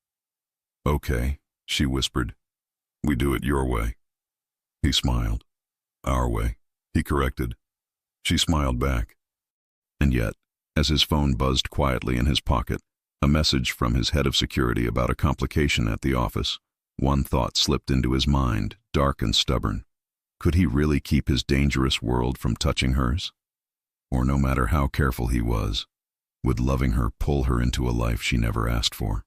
Okay, she whispered. We do it your way. He smiled. Our way, he corrected. She smiled back. And yet, as his phone buzzed quietly in his pocket, a message from his head of security about a complication at the office, one thought slipped into his mind, dark and stubborn. Could he really keep his dangerous world from touching hers? Or no matter how careful he was, would loving her pull her into a life she never asked for?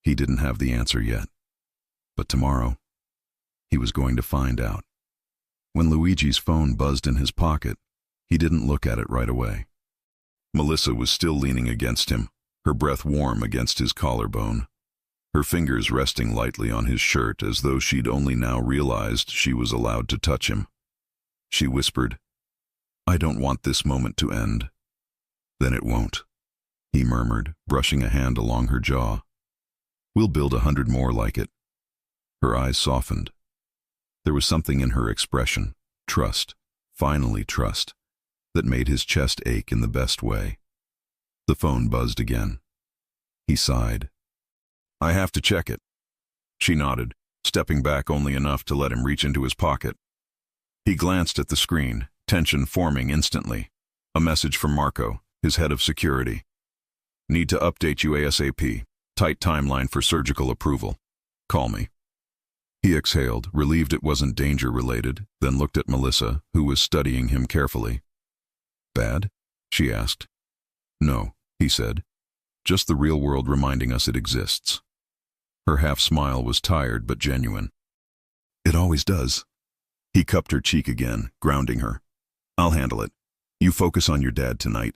He didn't have the answer yet. But tomorrow, he was going to find out. When Luigi's phone buzzed in his pocket, he didn't look at it right away. Melissa was still leaning against him, her breath warm against his collarbone, her fingers resting lightly on his shirt as though she'd only now realized she was allowed to touch him. She whispered, I don't want this moment to end. Then it won't, he murmured, brushing a hand along her jaw. We'll build 100 more like it. Her eyes softened. There was something in her expression, trust, finally trust, that made his chest ache in the best way. The phone buzzed again. He sighed. I have to check it. She nodded, stepping back only enough to let him reach into his pocket. He glanced at the screen, tension forming instantly. A message from Marco, his head of security. Need to update you ASAP. Tight timeline for surgical approval. Call me. He exhaled, relieved it wasn't danger-related, then looked at Melissa, who was studying him carefully. Bad? She asked. No, he said. Just the real world reminding us it exists. Her half-smile was tired but genuine. It always does. He cupped her cheek again, grounding her. I'll handle it. You focus on your dad tonight.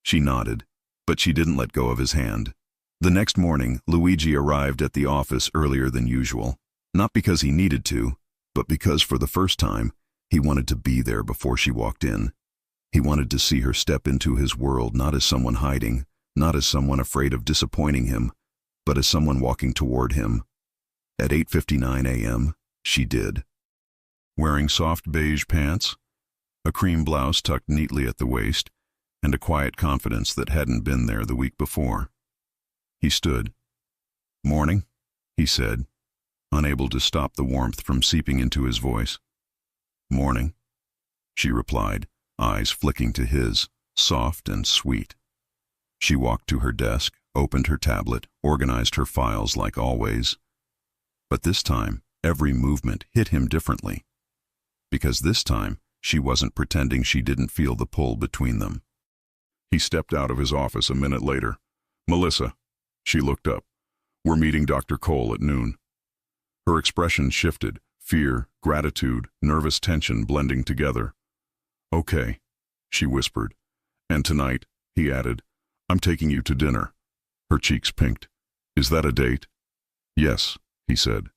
She nodded, but she didn't let go of his hand. The next morning, Luigi arrived at the office earlier than usual. Not because he needed to, but because for the first time, he wanted to be there before she walked in. He wanted to see her step into his world not as someone hiding, not as someone afraid of disappointing him, but as someone walking toward him. At 8:59 a.m., she did. Wearing soft beige pants, a cream blouse tucked neatly at the waist, and a quiet confidence that hadn't been there the week before. He stood. Morning, he said, unable to stop the warmth from seeping into his voice. Morning, she replied, eyes flicking to his, soft and sweet. She walked to her desk, opened her tablet, organized her files like always. But this time, every movement hit him differently. Because this time, she wasn't pretending she didn't feel the pull between them. He stepped out of his office a minute later. Melissa. She looked up. We're meeting Dr. Cole at noon. Her expression shifted, fear, gratitude, nervous tension blending together. Okay, she whispered. And tonight, he added, I'm taking you to dinner. Her cheeks pinked. Is that a date? Yes, he said.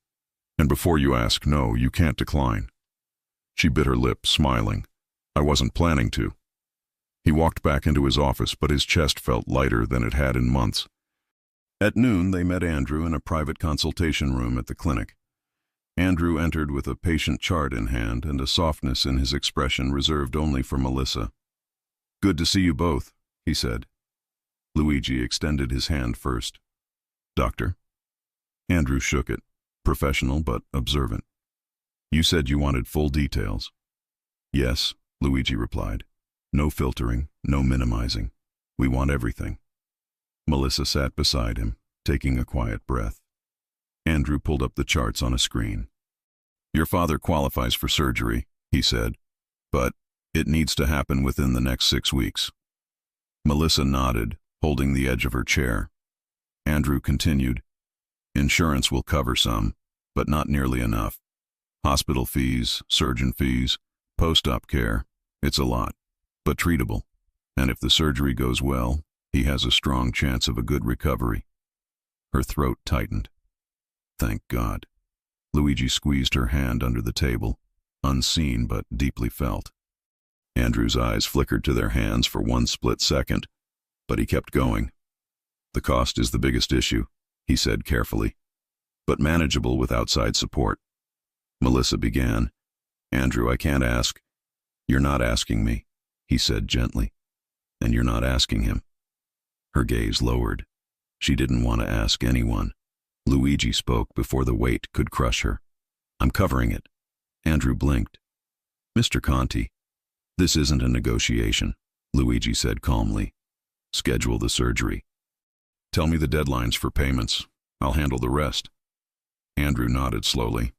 And before you ask, no, you can't decline. She bit her lip, smiling. I wasn't planning to. He walked back into his office, but his chest felt lighter than it had in months. At noon, they met Andrew in a private consultation room at the clinic. Andrew entered with a patient chart in hand and a softness in his expression reserved only for Melissa. "Good to see you both," he said. Luigi extended his hand first. "Doctor?" Andrew shook it, professional but observant. "You said you wanted full details." "Yes," Luigi replied. "No filtering, no minimizing. We want everything." Melissa sat beside him, taking a quiet breath. Andrew pulled up the charts on a screen. "Your father qualifies for surgery," he said, "but it needs to happen within the next 6 weeks." Melissa nodded, holding the edge of her chair. Andrew continued, "Insurance will cover some, but not nearly enough. Hospital fees, surgeon fees, post-op care, it's a lot, but treatable. And if the surgery goes well, he has a strong chance of a good recovery." Her throat tightened. "Thank God." Luigi squeezed her hand under the table, unseen but deeply felt. Andrew's eyes flickered to their hands for one split second, but he kept going. "The cost is the biggest issue," he said carefully, "but manageable with outside support." Melissa began. "Andrew, I can't ask." "You're not asking me," he said gently, "and you're not asking him." Her gaze lowered. She didn't want to ask anyone. Luigi spoke before the weight could crush her. "I'm covering it." Andrew blinked. "Mr. Conti, this isn't a negotiation," Luigi said calmly. "Schedule the surgery. Tell me the deadlines for payments. I'll handle the rest." Andrew nodded slowly.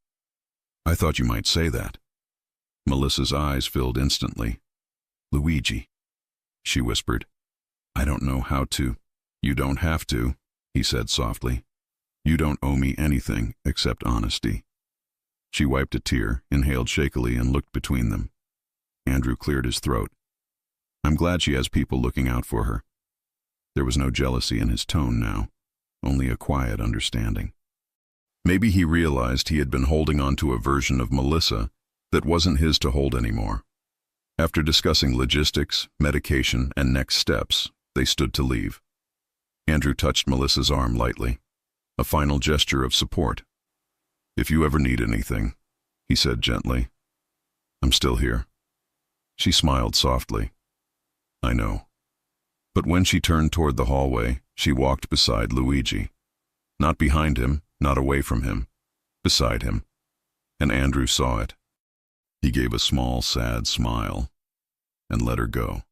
"I thought you might say that." Melissa's eyes filled instantly. "Luigi," she whispered. "I don't know how to." "You don't have to," he said softly. "You don't owe me anything except honesty." She wiped a tear, inhaled shakily, and looked between them. Andrew cleared his throat. "I'm glad she has people looking out for her." There was no jealousy in his tone now, only a quiet understanding. Maybe he realized he had been holding on to a version of Melissa that wasn't his to hold anymore. After discussing logistics, medication, and next steps, they stood to leave. Andrew touched Melissa's arm lightly, a final gesture of support. "If you ever need anything," he said gently, "I'm still here." She smiled softly. "I know." But when she turned toward the hallway, she walked beside Luigi. Not behind him, not away from him, beside him. And Andrew saw it. He gave a small, sad smile and let her go.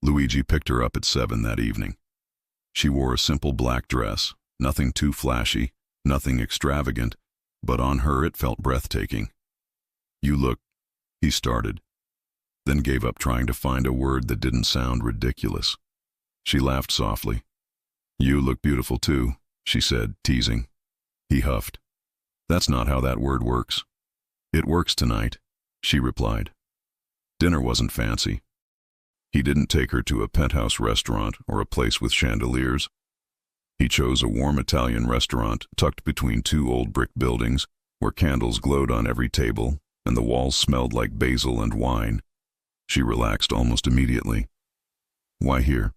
Luigi picked her up at 7 that evening. She wore a simple black dress, nothing too flashy, nothing extravagant, but on her it felt breathtaking. "You look," he started, then gave up trying to find a word that didn't sound ridiculous. She laughed softly. "You look beautiful too," she said, teasing. He huffed. "That's not how that word works." "It works tonight," she replied. Dinner wasn't fancy. He didn't take her to a penthouse restaurant or a place with chandeliers. He chose a warm Italian restaurant tucked between 2 old brick buildings where candles glowed on every table and the walls smelled like basil and wine. She relaxed almost immediately. "Why here?"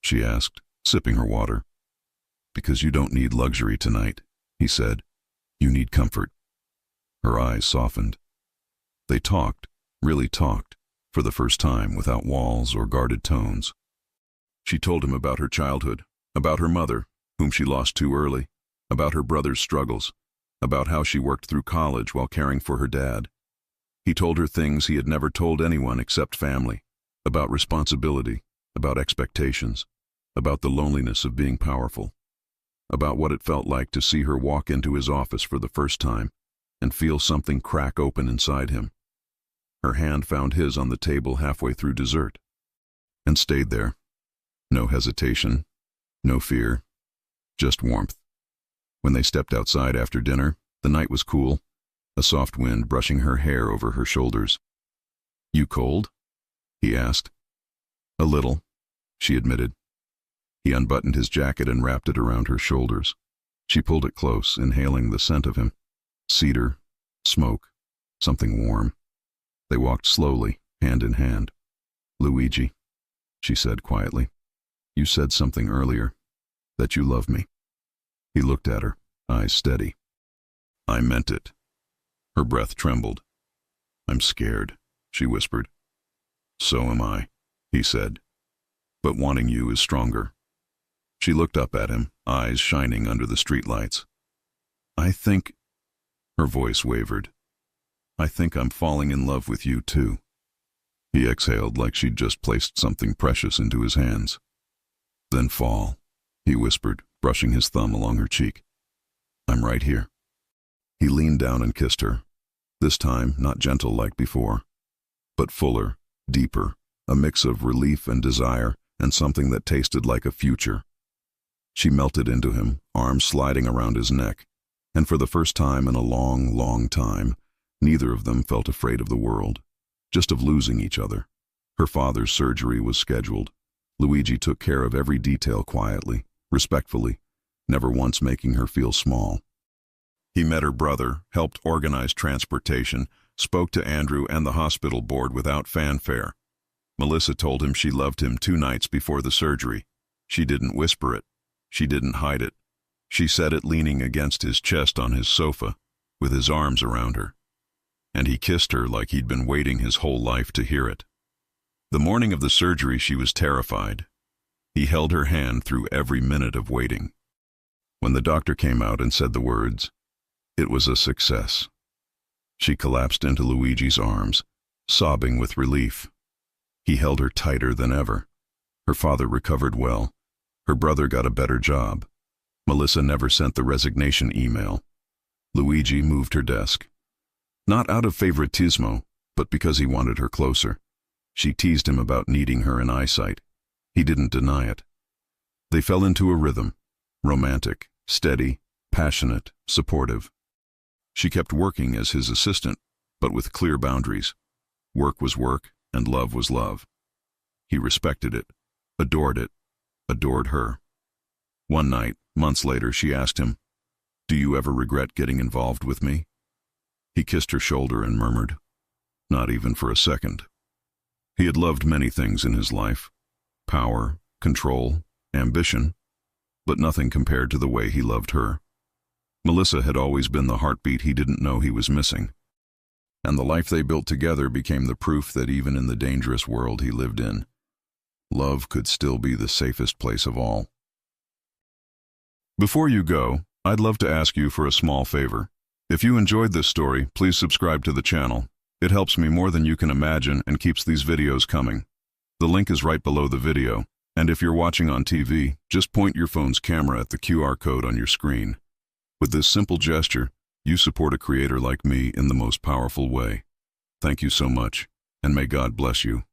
she asked, sipping her water. "Because you don't need luxury tonight," he said. "You need comfort." Her eyes softened. They talked, really talked, for the first time without walls or guarded tones. She told him about her childhood, about her mother, whom she lost too early, about her brother's struggles, about how she worked through college while caring for her dad. He told her things he had never told anyone except family, about responsibility, about expectations, about the loneliness of being powerful, about what it felt like to see her walk into his office for the first time and feel something crack open inside him. Her hand found his on the table halfway through dessert, and stayed there. No hesitation, no fear, just warmth. When they stepped outside after dinner, the night was cool, a soft wind brushing her hair over her shoulders. "You cold?" he asked. "A little," she admitted. He unbuttoned his jacket and wrapped it around her shoulders. She pulled it close, inhaling the scent of him. Cedar, smoke, something warm. They walked slowly, hand in hand. "Luigi," she said quietly. You said something earlier, that you love me. He looked at her, eyes steady. I meant it. Her breath trembled. I'm scared, she whispered. So am I, he said. But wanting you is stronger. She looked up at him, eyes shining under the streetlights. I think, her voice wavered, I think I'm falling in love with you too. He exhaled like she'd just placed something precious into his hands. Then fall, he whispered, brushing his thumb along her cheek. I'm right here. He leaned down and kissed her, this time not gentle like before, but fuller, deeper, a mix of relief and desire and something that tasted like a future. She melted into him, arms sliding around his neck, and for the first time in a long, long time, neither of them felt afraid of the world, just of losing each other. Her father's surgery was scheduled. Luigi took care of every detail quietly, respectfully, never once making her feel small. He met her brother, helped organize transportation, spoke to Andrew and the hospital board without fanfare. Melissa told him she loved him 2 nights before the surgery. She didn't whisper it. She didn't hide it. She said it leaning against his chest on his sofa, with his arms around her. And he kissed her like he'd been waiting his whole life to hear it. The morning of the surgery, she was terrified. He held her hand through every minute of waiting. When the doctor came out and said the words, it was a success. She collapsed into Luigi's arms, sobbing with relief. He held her tighter than ever. Her father recovered well. Her brother got a better job. Melissa never sent the resignation email. Luigi moved her desk. Not out of favoritismo, but because he wanted her closer. She teased him about needing her in eyesight. He didn't deny it. They fell into a rhythm, romantic, steady, passionate, supportive. She kept working as his assistant, but with clear boundaries. Work was work, and love was love. He respected it, adored her. One night, months later, she asked him, "Do you ever regret getting involved with me?" He kissed her shoulder and murmured, "Not even for a second." He had loved many things in his life, power, control, ambition, but nothing compared to the way he loved her. Melissa had always been the heartbeat he didn't know he was missing, and the life they built together became the proof that even in the dangerous world he lived in, love could still be the safest place of all. Before you go, I'd love to ask you for a small favor. If you enjoyed this story, please subscribe to the channel. It helps me more than you can imagine and keeps these videos coming. The link is right below the video, and if you're watching on TV, just point your phone's camera at the QR code on your screen. With this simple gesture, you support a creator like me in the most powerful way. Thank you so much, and may God bless you.